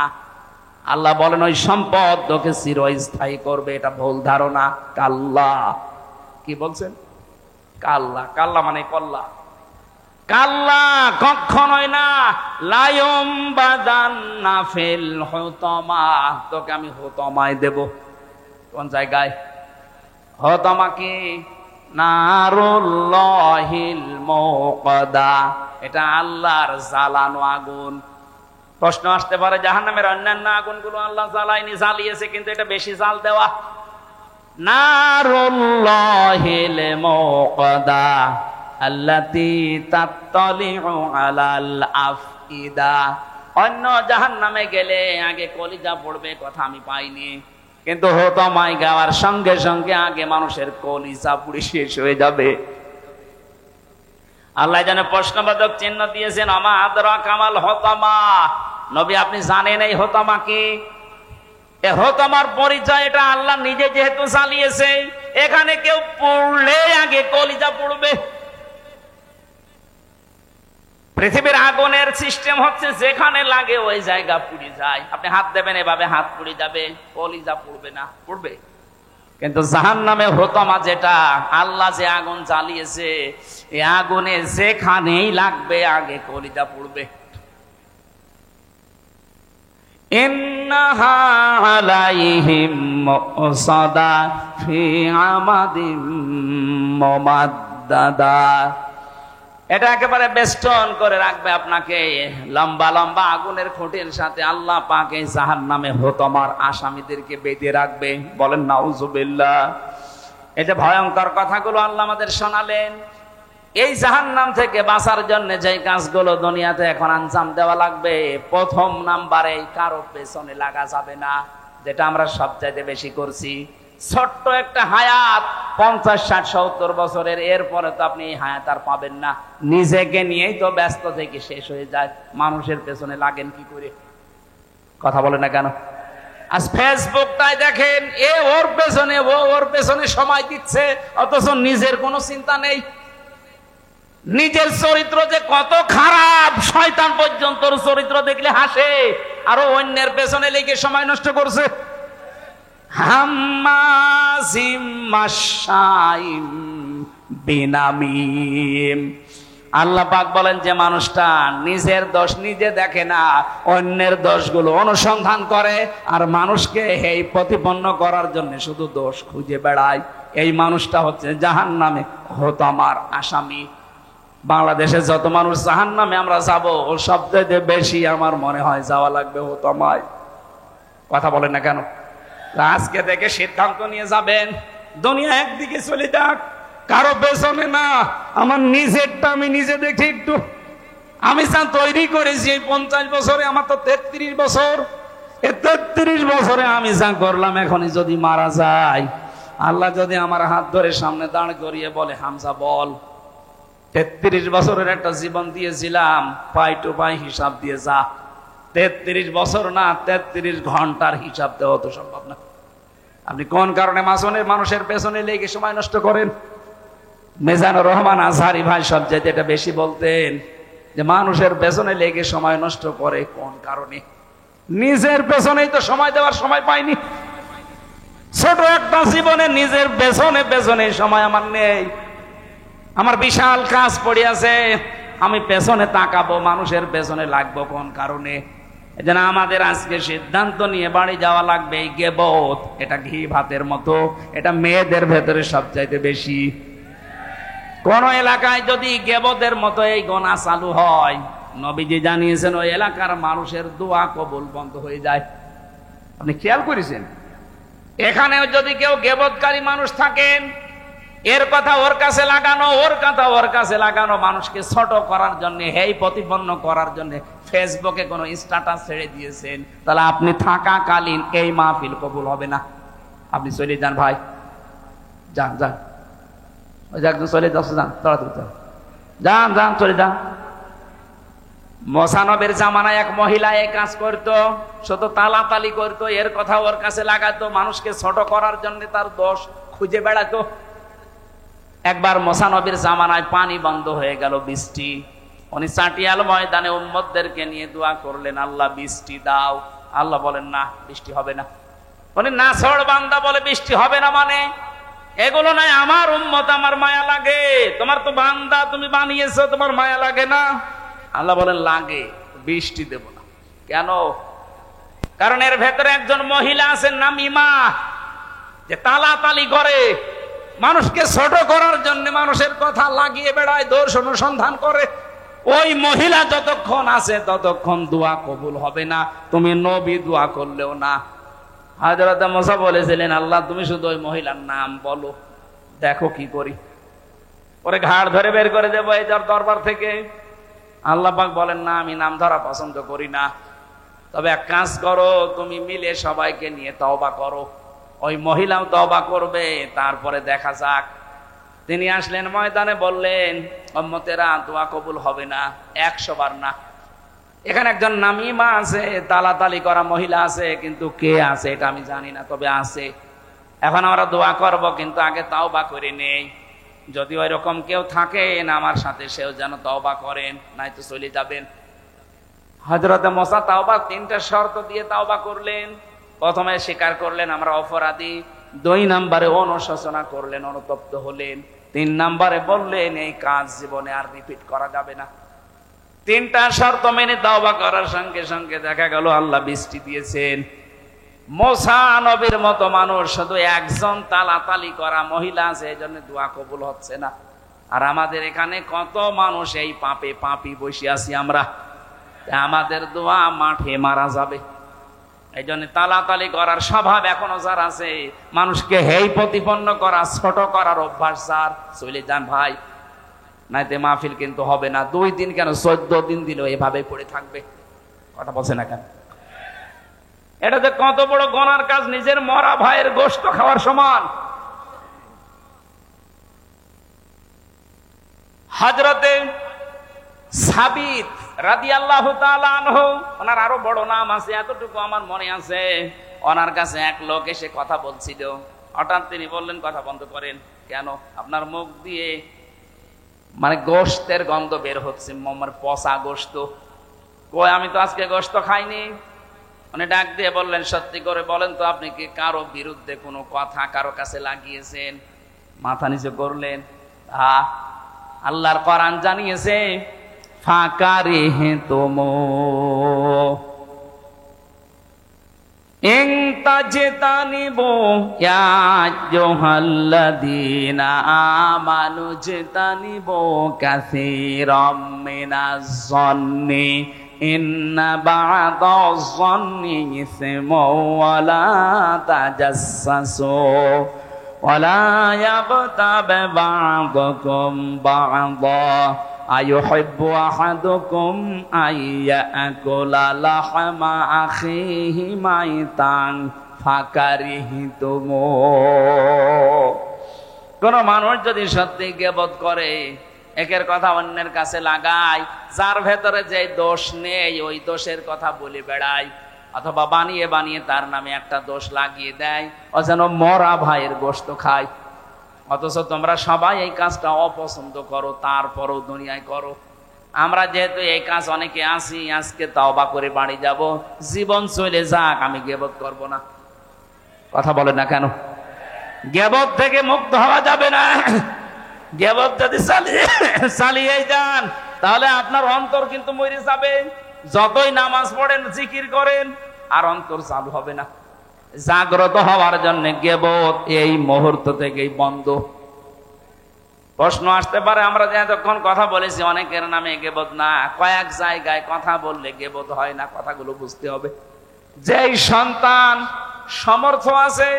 আল্লাহ বলেন ওই সম্পদ তোকে চিরস্থায়ী করবে। এটা ভুল ধারণা। কাল্লা। কি বলছেন? কাল্লা। কাল্লা মানে কল্লা। কাল্লা, কখনোই না। লায়ুম বাদান্না ফিল হুতামা, তোকে আমি হুতামায় দেব। কোন জায়গায়? হুতামা কি? নারুল্লাহিল মুকাদা, এটা আল্লাহর জ্বালানো আগুন। প্রশ্ন আসতে পারে জাহান্নামের অন্যান্য আগুনগুলো আল্লাহ জ্বালায়নি, জ্বালিয়েছে, কিন্তু এটা বেশি জাল দেওয়া। নারুল্লাহিল মুকাদা আল্লাতী তাত্তালিউ আলাল আফইদা। অন্য জাহান্নামে গেলে আগে কলিজা পড়বে, কথা আমি পাইনি, কিন্তু হুতামায় গাওয়ার সঙ্গে সঙ্গে আগে মানুষের কলিজা পুড়ে শেষ হয়ে যাবে। আল্লাহ যেন প্রশ্নবাচক চিহ্ন দিয়েছেন, আমা আদরা কামাল হুতামা। নবী আপনি জানেন এই হুতামা কি? এই হুতামার পরিচয় এটা আল্লাহ নিজে যেহেতু চালিয়েছে, এখানে কেউ পড়লে আগে কলিজা পড়বে। পৃথিবীর আগুনের সিস্টেম হচ্ছে যেখানে লাগে ওই জায়গা পুড়ে যায়। আপনি হাত দেবেন, এভাবে হাত পুড়ে যাবে, কলিজা পুড়বে না? পুড়বে। কিন্তু জাহান্নামে হুতামা যেটা, আল্লাহ যে আগুন জ্বালিয়েছে, এই আগুনে যেখানেই লাগবে আগে কলিজা পুড়বে। ইন্নাহা আলাইহিম মুসাদা ফি আমাদিম মুমাদ্দাদা। এটা একেবারে বেষ্টন করে রাখবে আপনাকে লম্বা লম্বা আগুনের খুঁটির সাথে। আল্লাহ পাক এই জাহান্নামে হুতামার আসামিদেরকে বেঁধে রাখবে। বলেন নাউজুবিল্লাহ। এটা ভয়ঙ্কর কথাগুলো আল্লাহ আমাদের শোনালেন। এই জাহান্নাম থেকে বাঁচার জন্য যে কাজগুলো দুনিয়াতে এখন আঞ্জাম দেওয়া লাগবে, প্রথম নাম্বারে কারো পেছনে লাগা যাবে না, যেটা আমরা সবচাইতে বেশি করছি। ছোট্ট একটা হায়াত, 50, 60, 70 বছরের, এরপরে তো আপনি এই হায়াত আর পাবেন না। নিজেকে নিয়েই তো ব্যস্ত থেকে শেষ হয়ে যায়। মানুষের পেছনে লাগেন কি করে? কথা বলে না কেন? আজ ফেসবুকটাই দেখেন, এ ওর পেছনে, ও ওর পেছনে সময় দিচ্ছে, অথচ নিজের কোনো চিন্তা নেই। নিজের চরিত্র যে কত খারাপ, শয়তান পর্যন্ত চরিত্র দেখলে হাসে, আরো অন্যের পেছনে লেগে সময় নষ্ট করছে। হাম্মাজিম মাশাইম বিনামিম। আল্লাহ পাক বলেন যে মানুষটা নিজের দোষ নিজে দেখে না, অন্যের দোষগুলো অনুসন্ধান করে আর মানুষকে এই প্রতিপন্ন করার জন্য শুধু দোষ খুঁজে বেড়ায়, এই মানুষটা হচ্ছে জাহান্নামে হোতামার আসামি। বাংলাদেশে যত মানুষ জাহান্নামে আমরা যাব, ও সবচেয়ে বেশি আমার মনে হয় যাওয়া লাগবে হোতামায়। কথা বলেন না কেন? আজকে থেকে সিদ্ধান্ত নিয়ে যাবেন, দুনিয়া একদিকে চলে যাক, কারো পেছনে না, আমার নিজেরটা আমি নিজে দেখি একটু। আমি যা তৈরি করেছি এই 50 বছরে, আমার তো 33 বছর, এই 33 বছরে আমি যা করলাম, এখনই যদি মারা যায়, আল্লাহ যদি আমার হাত ধরে সামনে দাঁড় করিয়ে বলে হামজা বল, 33 বছরের একটা জীবন দিয়েছিলাম, পাই টু পাই হিসাব দিয়ে যা। 33 বছর না, 33 ঘন্টার হিসাব দেওয়া তো সম্ভব না। আপনি কোন কারণে মানুষের পেছনে লেগে সময় নষ্ট করেন? মিজানুর রহমান আজহারি ভাই সবচেয়ে এটা বেশি বলতেন যে মানুষের পেছনে লেগে সময় নষ্ট করে কোন কারণে? নিজের পেছনেই তো সময় দেওয়ার সময় পাইনি। ছোট একটা জীবনে নিজের পেছনে সময় আমার নেই। আমার বিশাল কাজ পড়ে আছে, আমি পেছনে তাকাবো, মানুষের পেছনে লাগবো কোন কারণে? এজন্য আমাদের আজকে সিদ্ধান্ত নিয়ে বাড়ি যাওয়া লাগবে। এই গীবত, এটা ঘি ভাতের মতো, এটা মেয়েদের ভেতরে সবচাইতে বেশি। কোন এলাকায় যদি গীবতের মতো এই গুনাহ চালু হয়, নবীজি জানিয়েছেন ওই এলাকার মানুষের দোয়া কবুল বন্ধ হয়ে যায়। আপনি খেয়াল করেছেন? এখানেও যদি কেউ গীবতকারী মানুষ থাকেন, এর কথা ওর কাছে লাগানো, ওর কথা ওর কাছে লাগানো, মানুষকে ছোট করার জন্য, হেই প্রতিপন্ন করার জন্য ফেসবুকে কোনো স্ট্যাটাস ছেড়ে দিয়েছেন, তাহলে আপনি থাকাকালীন এই মাহফিল কবুল হবে না। আপনি চলে যান ভাই, যান যান, ওই যে একজন চলে যাচ্ছে, যান তাড়াতাড়ি যান, যান চলে যান। মোসানবের জামানায় এক মহিলা এই কাজ করতো, শুধু তালাতালি করতো, এর কথা ওর কাছে লাগাতো, মানুষকে ছোট করার জন্য তার দোষ খুঁজে বেড়াতো। একবার মোসানবির জামানায় পানি বন্ধ হয়ে গেল, বৃষ্টি। উনি চাটিয়াল ময়দানে উম্মতদেরকে নিয়ে দোয়া করলেন, আল্লাহ বৃষ্টি দাও। আল্লাহ বলেন না, বৃষ্টি হবে না। উনি নাছড় বান্দা বলে বৃষ্টি হবে না মানে? এগুলো নাই, আমার উম্মত, আমার মায়া লাগে। তোমার তো বান্দা, তুমি বানিয়েছো, তোমার মায়া লাগে না? আল্লাহ বলেন লাগে, বৃষ্টি দেব না। কেন? কারণ এর ভেতরে একজন মহিলা আছেন নামিমা, যে তালাতালি করে, মানুষকে ছোট করার জন্য মানুষের কথা লাগিয়ে বেড়ায়, দোষ অনুসন্ধান করে। ওই মহিলা যতক্ষণ আছে ততক্ষণ দোয়া কবুল হবে না, তুমি নবী দোয়া করলেও না। হযরত মুসা বলেছিলেন, আল্লাহ তুমি শুধু ওই মহিলার নাম বলো, দেখো কি করি, পরে ঘাড় ধরে বের করে দেবো এই দরবার থেকে। আল্লাহ পাক বলেন, না, আমি নাম ধরা পছন্দ করি না, তবে এক কাজ করো, তুমি মিলে সবাইকে নিয়ে তওবা করো। ওই মহিলাও তওবা করবে, তারপরে দেখা যাক। তিনি আসলেন ময়দানে, বললেন, উম্মতেরা দোয়া কবুল হবে না 100 বার না। এখানে একজন নামিমা আছে, তালাতালি করা মহিলা আছে, কিন্তু কে আছে এটা আমি জানি না, তবে আছে। এখন আমরা দোয়া করব, কিন্তু আগে তওবা করে নেই। যদি ওই রকম কেউ থাকেন আমার সাথে, সেও যেন তওবা করেন, নাই তো চলে যাবেন। হযরত মুসা তওবা 3টা শর্ত দিয়ে তওবা করলেন। প্রথমে স্বীকার করলেন আমরা অপরাধী, 2 নম্বরে অনুশোচনা করলেন, অনুতপ্ত হলেন, 3 নম্বরে বললেন এই কাজ জীবনে আর রিপিট করা যাবে না। 3টা শর্ত মেনে তওবা করার সঙ্গে সঙ্গে দেখা গেল আল্লাহ বৃষ্টি দিয়েছেন। মুসা নবীর মতো মানুষ, শুধু একজন তালাতালি করা মহিলা আছে, এই জন্য দোয়া কবুল হচ্ছে না। আর আমাদের এখানে কত মানুষ এই পাপে পাপি বসে আছি আমরা, আমাদের দোয়া মাঠে মারা যাবে। এই জন্য তালাতালি করার স্বভাব এখনো যার আছে, মানুষকে হেই প্রতিপন্ন করা, ছোট করার অভ্যাস যার, চলে যান ভাই, নাইতে মাহফিল কিন্তু হবে না। 2 দিন কেন, 14 দিন দিলেও এভাবে পড়ে থাকবে। কথা বলছে না কেন? এটা যে কত বড় গুনার কাজ, নিজের মরা ভাইয়ের গোশত খাওয়ার সমান। হযরতে সাবিত রাদিয়াল্লাহু তাআলা আনহু, ওনার আরো বড় নাম আছে, এতটুকু আমার মনে আছে। ওনার কাছে এক লোক এসে কথা বলছিল, হঠাৎ তিনি বললেন, কথা বন্ধ করেন। কেন? আপনার মুখ দিয়ে মানে গোশতের গন্ধ বের হচ্ছে, পচা গোশত। কই, আমি তো আজকে গোশত খাইনি। উনি ডাক দিয়ে বললেন, সত্যি করে বলেন তো আপনি কি কারো বিরুদ্ধে কোনো কথা কারো কাছে লাগিয়েছেন? মাথা নিচু করলেন। আল্লাহর কোরআন জানিয়েছে, ফাকারিহতুমু ইন তাজতানিবু ইয়া আইয়ুহাল্লাযীনা আমানু জতানিবু কাসীরাম মিনাজ যন্নি ইন্না বা'দাজ যন্নি ইসমু ওয়া লা তাজাসসু ওয়া লা ইয়াগতাব বা'দুকুম বা'দা আইয়ুহিব্বু আহাদুকুম আইয়াকুলা লাহমা আখিহি মাইতান ফাকারিহতুমু। কোন মানুষ যদি সত্যি গীবত করে, একের কথা অন্যের কাছে লাগায়, যার ভেতরে যে দোষ নেই ওই দোষের কথা বলে বেড়ায়, অথবা বানিয়ে বানিয়ে তার নামে একটা দোষ লাগিয়ে দেয়, ও যেন মরা ভাইয়ের গোশত খায়। অথচ তোমরা সবাই এই কাজটা অপছন্দ করো, তারপরও দুনিয়ায় করো। আমরা যেহেতু এই কাজ অনেকে আসি, আজকে তওবা করে বাড়ি যাব, জীবন চলে যাক, আমি গীবত করব না। কথা বলে না কেন? গীবত থেকে মুক্ত হওয়া যাবে না। গীবত যদি চালিয়ে যান তাহলে আপনার অন্তর কিন্তু মরে যাবে। যতই নামাজ পড়েন, জিকির করেন, আর অন্তর চালু হবে না। জাগ্রত হওয়ার জন্য গীবত এই মুহূর্ত থেকেই বন্ধ। প্রশ্ন আসতে পারে, আমরা যে এতক্ষণ কথা বলেছি অনেকের নামে গীবত না, কয়েক জায়গায় কথা বললে গীবত হয় না। কথাগুলো বুঝতে হবে। যেই সন্তান সমর্থ আছে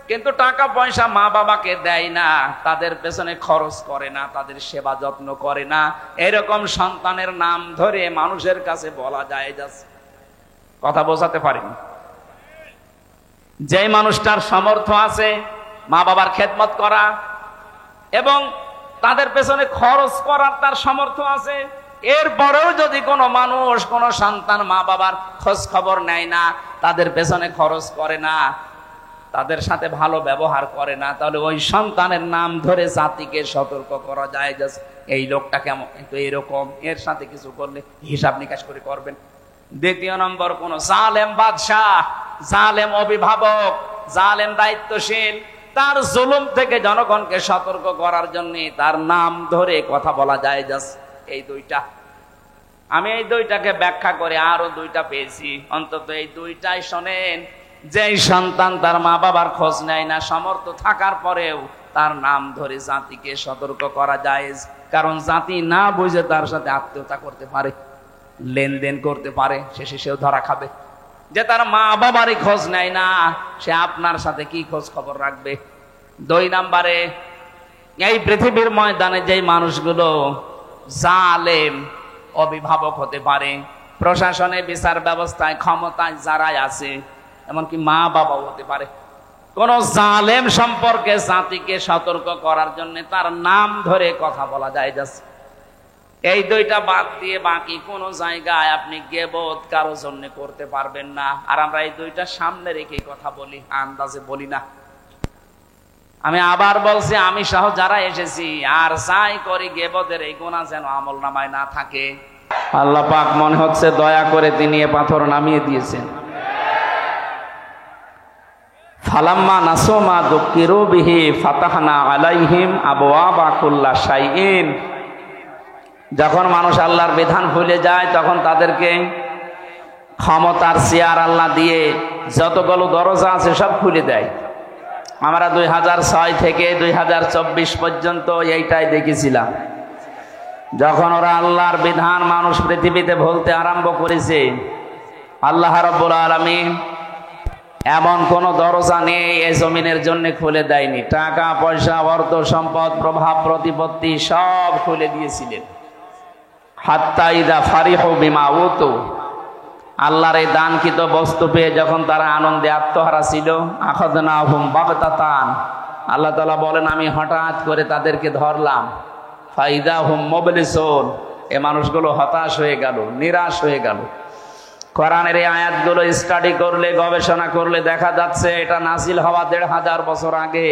কিন্তু টাকা পয়সা মা বাবাকে দেয় না, তাদের পেছনে খরচ করে না, তাদের সেবা যত্ন করে না, এরকম সন্তানের নাম ধরে মানুষের কাছে বলা যায় যাচ্ছে। কথা বোঝাতে পারিনি? যে মানুষটার সামর্থ্য আছে মা বাবার খেদমত করা এবং তাদের পেছনে খরচ করার তার সামর্থ্য আছে, এরপরেও যদি কোনো মানুষ, কোনো সন্তান মা বাবার খোঁজ খবর নেয় না, তাদের পেছনে খরচ করে না, তাদের সাথে ভালো ব্যবহার করে না, তাহলে ওই সন্তানের নাম ধরে জাতিকে সতর্ক করা যায় যে এই লোকটা কেমন, কিন্তু এরকম, এর সাথে কিছু করলে হিসাব নিকাশ করে করবেন। দ্বিতীয় নম্বর, কোন জালেম বাদশাহ, জালেম অভিভাবক, জালেম দায়িত্বশীল, তার জুলুম থেকে জনগণকে সতর্ক করার জন্য তার নাম ধরে কথা বলা যায় জাস্ট এই দুইটা। আমি এই দুইটাকে ব্যাখ্যা করে আরো দুইটা পেয়েছি, অন্তত এই দুইটাই শোনেন। যেই সন্তান তার মা বাবার খোঁজ নেয় না, সামর্থ্য থাকার পরেও তার নাম ধরে জাতিকে সতর্ক করা যায়, কারণ জাতি না বুঝে তার সাথে আত্মীয়তা করতে পারে, লেনদেন করতে পারে, শেষে সেও ধরা খাবে। যে তার মা বাবারই খোঁজ নেয় না, সে আপনার সাথে কি খোঁজ খবর রাখবে? দুই নম্বরে, এই পৃথিবীর ময়দানে যেই মানুষগুলো জালেম অভিভাবক হতে পারে, প্রশাসনে, বিচার ব্যবস্থায়, ক্ষমতায় যারাই আছে, এমনকি মা বাবাও হতে পারে, কোন জালেম সম্পর্কে জাতিকে সতর্ক করার জন্য তার নাম ধরে কথা বলা যায় যাচ্ছে। এই দুইটা বাদ দিয়ে বাকি কোন জায়গায় আপনি গীবত কারো জন্য করতে পারবেন না। আর আমরা এই দুইটা সামনে রেখে কথা বলি, আন্দাজে বলি না। আমি আবার বলছি, আমি সহ যারা এসেছি আর যাই করি, গীবতের এই গুনাহ যেন আমলনামায় না থাকে। আল্লাহ পাক মনে হচ্ছে দয়া করে তিনি এ পাথর নামিয়ে দিয়েছেন। ফালাম্মা নাসু মা যুক্কিরু বিহি ফাতাহনা আলাইহিম আবওয়াবা কুল্লা শাইইন। যখন মানুষ আল্লাহর বিধান ভুলে যায়, তখন তাদেরকে ক্ষমতার চেয়ার আল্লাহ দিয়ে যতগুলো দরজা আছে সব খুলে দেয়। আমরা 2006 থেকে 2024 পর্যন্ত এইটাই দেখেছিলাম। যখন ওরা আল্লাহর বিধান মানুষ পৃথিবীতে ভুলতে আরম্ভ করেছে, আল্লাহ রাব্বুল আলামিন এমন কোন দরজা নেই এই জমিনের জন্য খুলে দেয়নি। টাকা পয়সা, অর্থ সম্পদ, প্রভাব প্রতিপত্তি সব খুলে দিয়েছিলেন। হাত্তা ইযা ফারিহু বিমা উতু, আল্লাহর এই দানকৃত বস্তু পেয়ে যখন তারা আনন্দে আত্মহারা ছিল, আখাযনাহুম বাগতাতান, আল্লাহ তাআলা বলেন আমি হঠাৎ করে তাদেরকে ধরলাম। ফাইদা হুম মুবলিসুন, এই মানুষগুলো হতাশ হয়ে গেল, নিরাশ হয়ে গেল। কোরআনের এই আয়াতগুলো স্টাডি করলে, গবেষণা করলে দেখা যাচ্ছে এটা নাজিল হওয়া 1500 বছর আগে,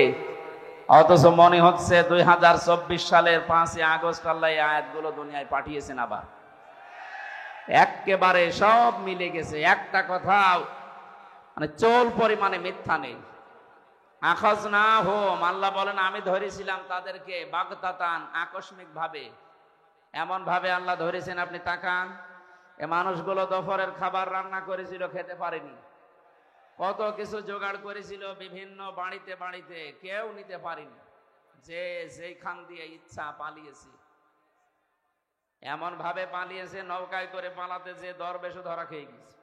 অথচ মনে হচ্ছে 2024 সালের 5ই আগস্ট আল্লাহ এই আয়াতগুলো দুনিয়ায় পাঠিয়েছেন। আবার একেবারে সব মিলে গেছে, একটা কথাও মানে চোল পরিমাণে মিথ্যা নেই। আখাযনাহুম, আল্লাহ বলেন আমি ধরেছিলাম তাদেরকে বাগতাতান, আকস্মিক ভাবে। এমন ভাবে আল্লাহ ধরেছেন, আপনি তাকান, এ মানুষগুলো দুপুরের খাবার রান্না করেছিল, খেতে পারেনি। কত কিছু জোগাড় করেছিল বিভিন্ন বাড়িতে বাড়িতে, কেউ নিতে পারেনি। যে যেখান দিয়ে ইচ্ছা পালিয়েছে, এমন ভাবে পালিয়েছে নৌকায় করে পালাতে যে দরবেশও ধরা খেয়ে গেছে।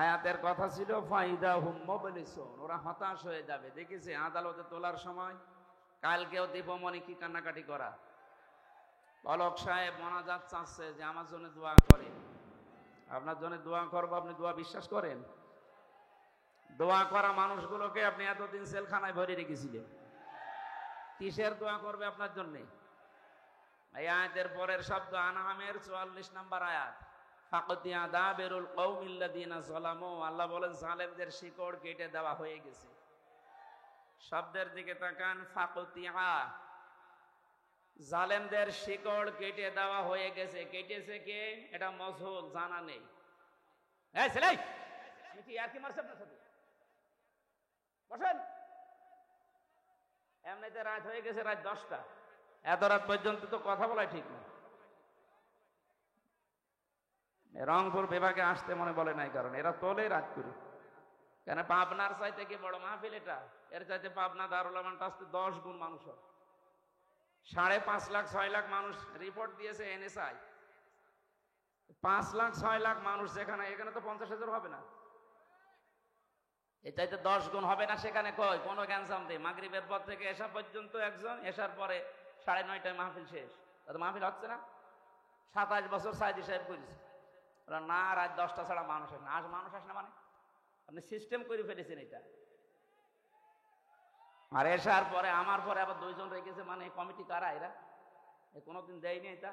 আয়াতের কথা ছিল ফাইদাহুম মুবলিসুন, ওরা হতাশ হয়ে যাবে। দেখেছে আদালতে তোলার সময় কালকেও দীপমণি কি কান্নাকাটি করা। পলক সাহেব মোনাজাত চাচ্ছে যে আমার জন্য দোয়া করে, আপনার জন্য দোয়া করবো, আপনি দোয়া বিশ্বাস করেন? দোয়া করা মানুষগুলোকে আপনি এতদিন জেলখানায় ভরে রেখেছিলেন, কিসের দোয়া করবে আপনার জন্য? এই আয়াতের পরের শব্দ আনআমের 44 নম্বর আয়াত, ফাকতিয়া দাবিরুল কওমিল্লাযিনা যালামু, আল্লাহ বলেন জালেমদের শিকড় কেটে দেওয়া হয়ে গেছে। শব্দের দিকে তাকান, ফাকতিয়া, জালেমদের শিকড় কেটে দেওয়া হয়ে গেছে। কেটেছে কে? এটা মজহুল, জানা নেই। এই ছেলে, আমি কি আর কি মারছি আপনার সাথে? বসেন। এমনিতে রাত হয়ে গেছে, রাত 10টা, এত রাত পর্যন্ত তো কথা বলাই ঠিক না। রংপুর বিভাগে আসতে মনে বলে নাই, কারণ এরা তোলে রাত করে। কেন পাবনার চাইতে কি বড় মাহফিল এটা? এর চাইতে পাবনা দারুল আমানটা আসতে 10 গুণ মানুষ হয়। 5.5 লাখ 6 লাখ মানুষ রিপোর্ট দিয়েছে এনএসআই। 5 লাখ 6 লাখ মানুষ যেখানে, এখানে তো 50,000 হবে না। এর চাইতে 10 গুণ হবে না সেখানে। কই কোনো গ্যাঞ্জাম নেই। মাগরিবের পর থেকে এশা পর্যন্ত একজন, এশার পরে 9:30টায় মাহফিল শেষ। তাতে মাহফিল হচ্ছে না? 27 বছর সাইদি সাহেব করেছে না, রাত 10টা ছাড়া মানুষ আসে না। মানুষ আসে না মানে আপনি সিস্টেম করে ফেলেছেন এটা। আর এসার পরে আমার পরে আবার 2 জন রেখেছে, মানে কমিটি কারা এরা? কোনোদিন দেয়নি এটা।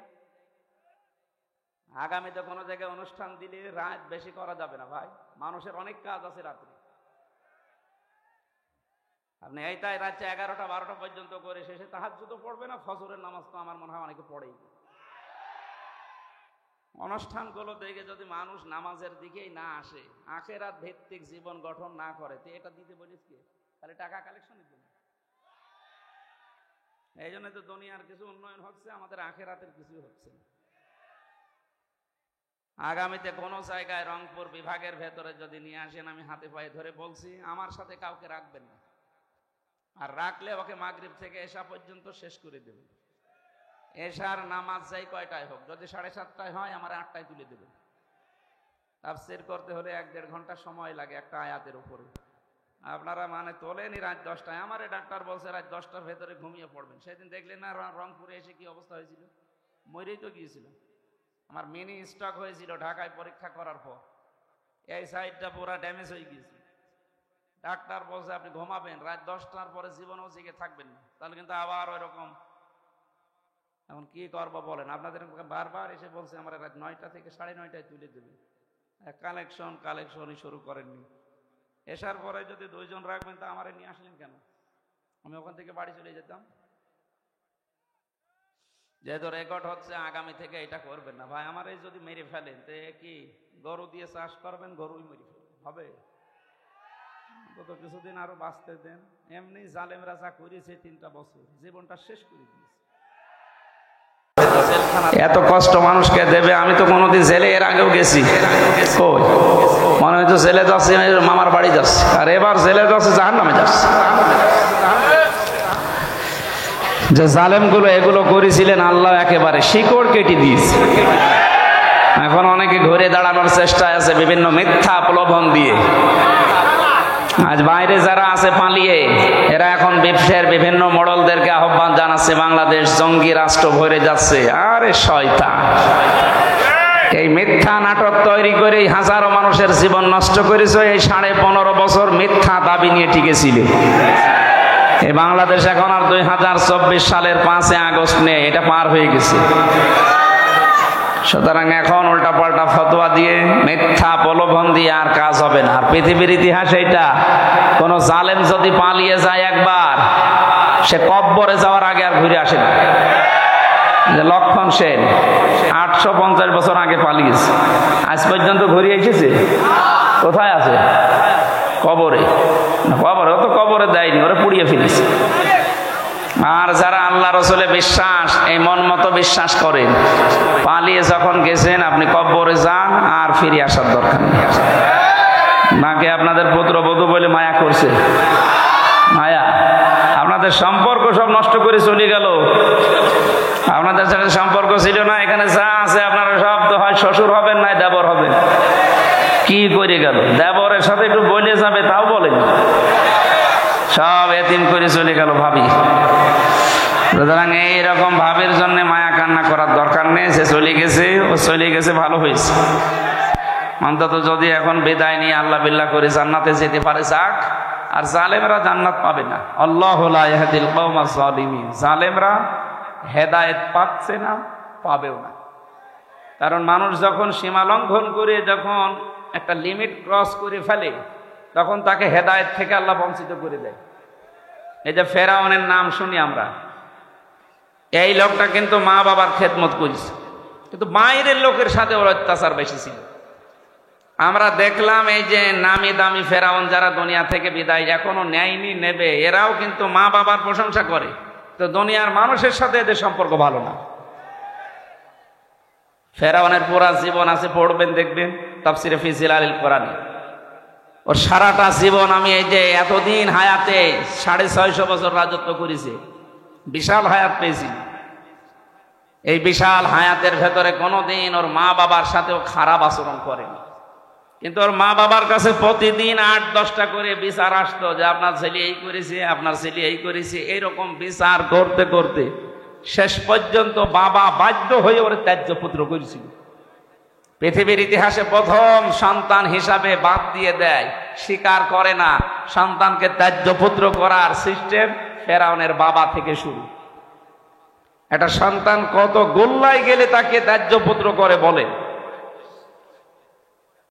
আগামীতে কোনো জায়গায় অনুষ্ঠান দিলে রাত বেশি করা যাবে না ভাই, মানুষের অনেক কাজ আছে রাত্রে। আপনি এইটাই রাত্রে 11টা 12টা পর্যন্ত করে শেষে তাহাজ্জুদও পড়বে না, ফজরের নামাজ তো আমার মনে হয় অনেকে পড়েই। অনুষ্ঠানগুলো দেখে যদি মানুষ নামাজের দিকেই না আসে, আখিরাত ভিত্তিক জীবন গঠন না করে, তো এটা দিতে বলিস কি? তাহলে টাকা কালেকশনের জন্য। এই জন্য তো দুনিয়ার কিছু উন্নয়ন হচ্ছে, আমাদের আখিরাতের কিছু হচ্ছে না। আগামীতে কোনো জায়গায় রংপুর বিভাগের ভেতরে যদি নিয়ে আসেন, আমি হাতে পায়ে ধরে বলছি, আমার সাথে কাউকে রাখবেন না। আর রাখলে ওকে মাগরিব থেকে এশা পর্যন্ত শেষ করে দেবেন। এশার নামাজ যাই কয়টায় হোক, যদি 7:30টায় হয় আমার 8টায় তুলে দেবেন। তাফসীর করতে হলে 1-1.5 ঘন্টা সময় লাগে একটা আয়াতের উপরে। আপনারা মানে তোলেনি রাত 10টায়। আমারে ডাক্তার বলছে রাত 10টার ভেতরে ঘুমিয়ে পড়বেন। সেদিন দেখলেন না রংপুরে এসে কি অবস্থা হয়েছিল? মরেই তো গিয়েছিলাম। আমার মিনি স্ট্রোক হয়েছিল ঢাকায় পরীক্ষা করার পর। এই সাইডটা পুরো ড্যামেজ হয়ে গিয়েছে। ডাক্তার বলছে আপনি ঘুমাবেন, রাত 10টার পরে জীবনেও জেগে থাকবেন না, তাহলে কিন্তু আবার ওই রকম। এখন কি করবো বলেন? আপনাদের বারবার এসে বলছে আমার রাত 9টা থেকে 9:30টায় তুলে দেবে। কালেকশনই শুরু করেননি। এসার পরে যদি 2 জন রাখবেন, তা আমারে নিয়ে আসলেন কেন? আমি ওখান থেকে বাড়ি চলে যেতাম। যেহেতু রেকর্ড হচ্ছে, আগামী থেকে এটা করবেন না ভাই। আমার এই যদি মেরে ফেলেন, তো কি গরু দিয়ে চাষ করবেন? গরুই মেরে ফেলেন হবে? তো কিছুদিন আরো বাঁচতে দেন। এমনি জালেমরা যা করেছে 3টা বছর, জীবনটা শেষ করে দিয়েছে। এত কষ্ট মানুষকে দেবে। আমি তো কোনোদিন জেলে এর আগেও গেছি, মনে হয়তো জেলে যাচ্ছি মামার বাড়ি যাচ্ছে, আর এবার জেলে যাচ্ছে জাহান্নামে যাচ্ছে। যে জালেমগুলো এগুলো করেছিলেন, আল্লাহ একেবারে শিকড় কেটে দিয়েছে। এখন অনেকে ঘুরে দাঁড়ানোর চেষ্টায় আছে বিভিন্ন মিথ্যা প্রলোভন দিয়ে। আজ বাইরে যারা আছে পালিয়ে, এরা এখন ব্যবসার বিভিন্ন মডেলদেরকে আহ্বান জানাচ্ছে, বাংলাদেশ জঙ্গি রাষ্ট্র ভরে যাচ্ছে। আরে শয়তান, এই মিথ্যা নাটক তৈরি করে হাজারো মানুষের জীবন নষ্ট করেছে। এই 15.5 বছর মিথ্যা দাবি নিয়ে টিকেছিল। এই বাংলাদেশ এখন আর 2024 সালের 5 আগস্ট নেই, এটা পার হয়ে গেছে। সুতরাং এখন উল্টাপাল্টা ফতোয়া দিয়ে, মিথ্যা প্রলোভন দিয়ে আর কাজ হবে না। আর পৃথিবীর ইতিহাসে এটা, কোন জালেম যদি পালিয়ে যায় একবার, সে কব্বরে যাওয়ার আগে আর ঘুরে আসে না। যে লক্ষণ সেন 850 বছর আগে পালিয়েছে, আজ পর্যন্ত ঘুরিয়ে এসেছে। কোথায় আছে? কবরে। কবরে, ও তো কবরে দেয়নি, ওরা পুড়িয়ে ফেলেছে। আর যারা আল্লাহ রসুলে বিশ্বাস, এই মন মতো বিশ্বাস করেন, পালিয়ে যখন গেছেন আপনি কবরে যান, আর ফিরে আসার দরকার নেই। নাকি আপনাদের পুত্রবধূ বলে মায়া করছে? মায়া, আপনাদের সম্পর্ক সব নষ্ট করে চলে গেল। আপনাদের সাথে সম্পর্ক ছিল না, এখানে যা আছে আপনারা সব তো হয় শ্বশুর হবেন, নাই দেবর হবেন। কি করে গেল? দেবরের সাথে একটু বলে যাবে তাও বলেন, সব এতিম করে চলে গেল ভাবি। সুতরাং এইরকম ভাবের জন্য মায়া কান্না করার দরকার নেই। সে চলে গেছে, ও চলে গেছে, ভালো হয়েছে। অন্তত যদি এখন বিদায় নিয়ে আল্লাহ বিল্লাহ করে জান্নাতে যেতে পারে যাক। আর জালেমরা জান্নাত পাবে না। আল্লাহু লা ইয়াহদিল কওমাজ জালিমিন। জালেমরা হেদায়েত পাচ্ছে না, পাবেও না। কারণ মানুষ যখন সীমা লঙ্ঘন করে, যখন একটা লিমিট ক্রস করে ফেলে, তখন তাকে হেদায়েত থেকে আল্লাহ বঞ্চিত করে দেয়। এই যে ফেরাউনের নাম শুনি আমরা, এই লোকটা কিন্তু মা বাবার খেদমত করেছে, কিন্তু বাইরের লোকের সাথে ওর অত্যাচার বেশি ছিল। আমরা দেখলাম এই যে নামি দামি ফেরাউন যারা দুনিয়া থেকে বিদায় এখনো নেয়নি, নেবে, এরাও কিন্তু মা বাবার প্রশংসা করে। তো দুনিয়ার মানুষের সাথে এদের সম্পর্ক ভালো না। ফেরাউনের পুরা জীবন আছে, পড়বেন দেখবেন তাফসিরে ফি জিলালিল কোরআনে। ওর সারাটা জীবন, আমি এই যে এতদিন হায়াতে 650 বছর রাজত্ব করেছে, বিশাল হায়াত পেয়েছি। এই বিশাল হায়াতের ভেতরে কোনোদিন ওর মা বাবার সাথেও খারাপ আচরণ করেনি। কিন্তু ওর মা বাবার কাছে প্রতিদিন 8-10টা করে বিচার আসতো যে আপনার ছেলে এই করেছে, আপনার ছেলে এই করেছে। এইরকম বিচার করতে করতে শেষ পর্যন্ত বাবা বাধ্য হয়ে ওর ত্যায্য পুত্র করেছিল। পৃথিবীর ইতিহাসে প্রথম সন্তান হিসাবে বাদ দিয়ে দেয়, স্বীকার করে না। সন্তানকে ত্যায্য পুত্র করার সিস্টেম ফেরাউনের বাবা থেকে শুরু। একটা সন্তান কত গোল্লায় গেলে তাকে ত্যায্য পুত্র করে বলে।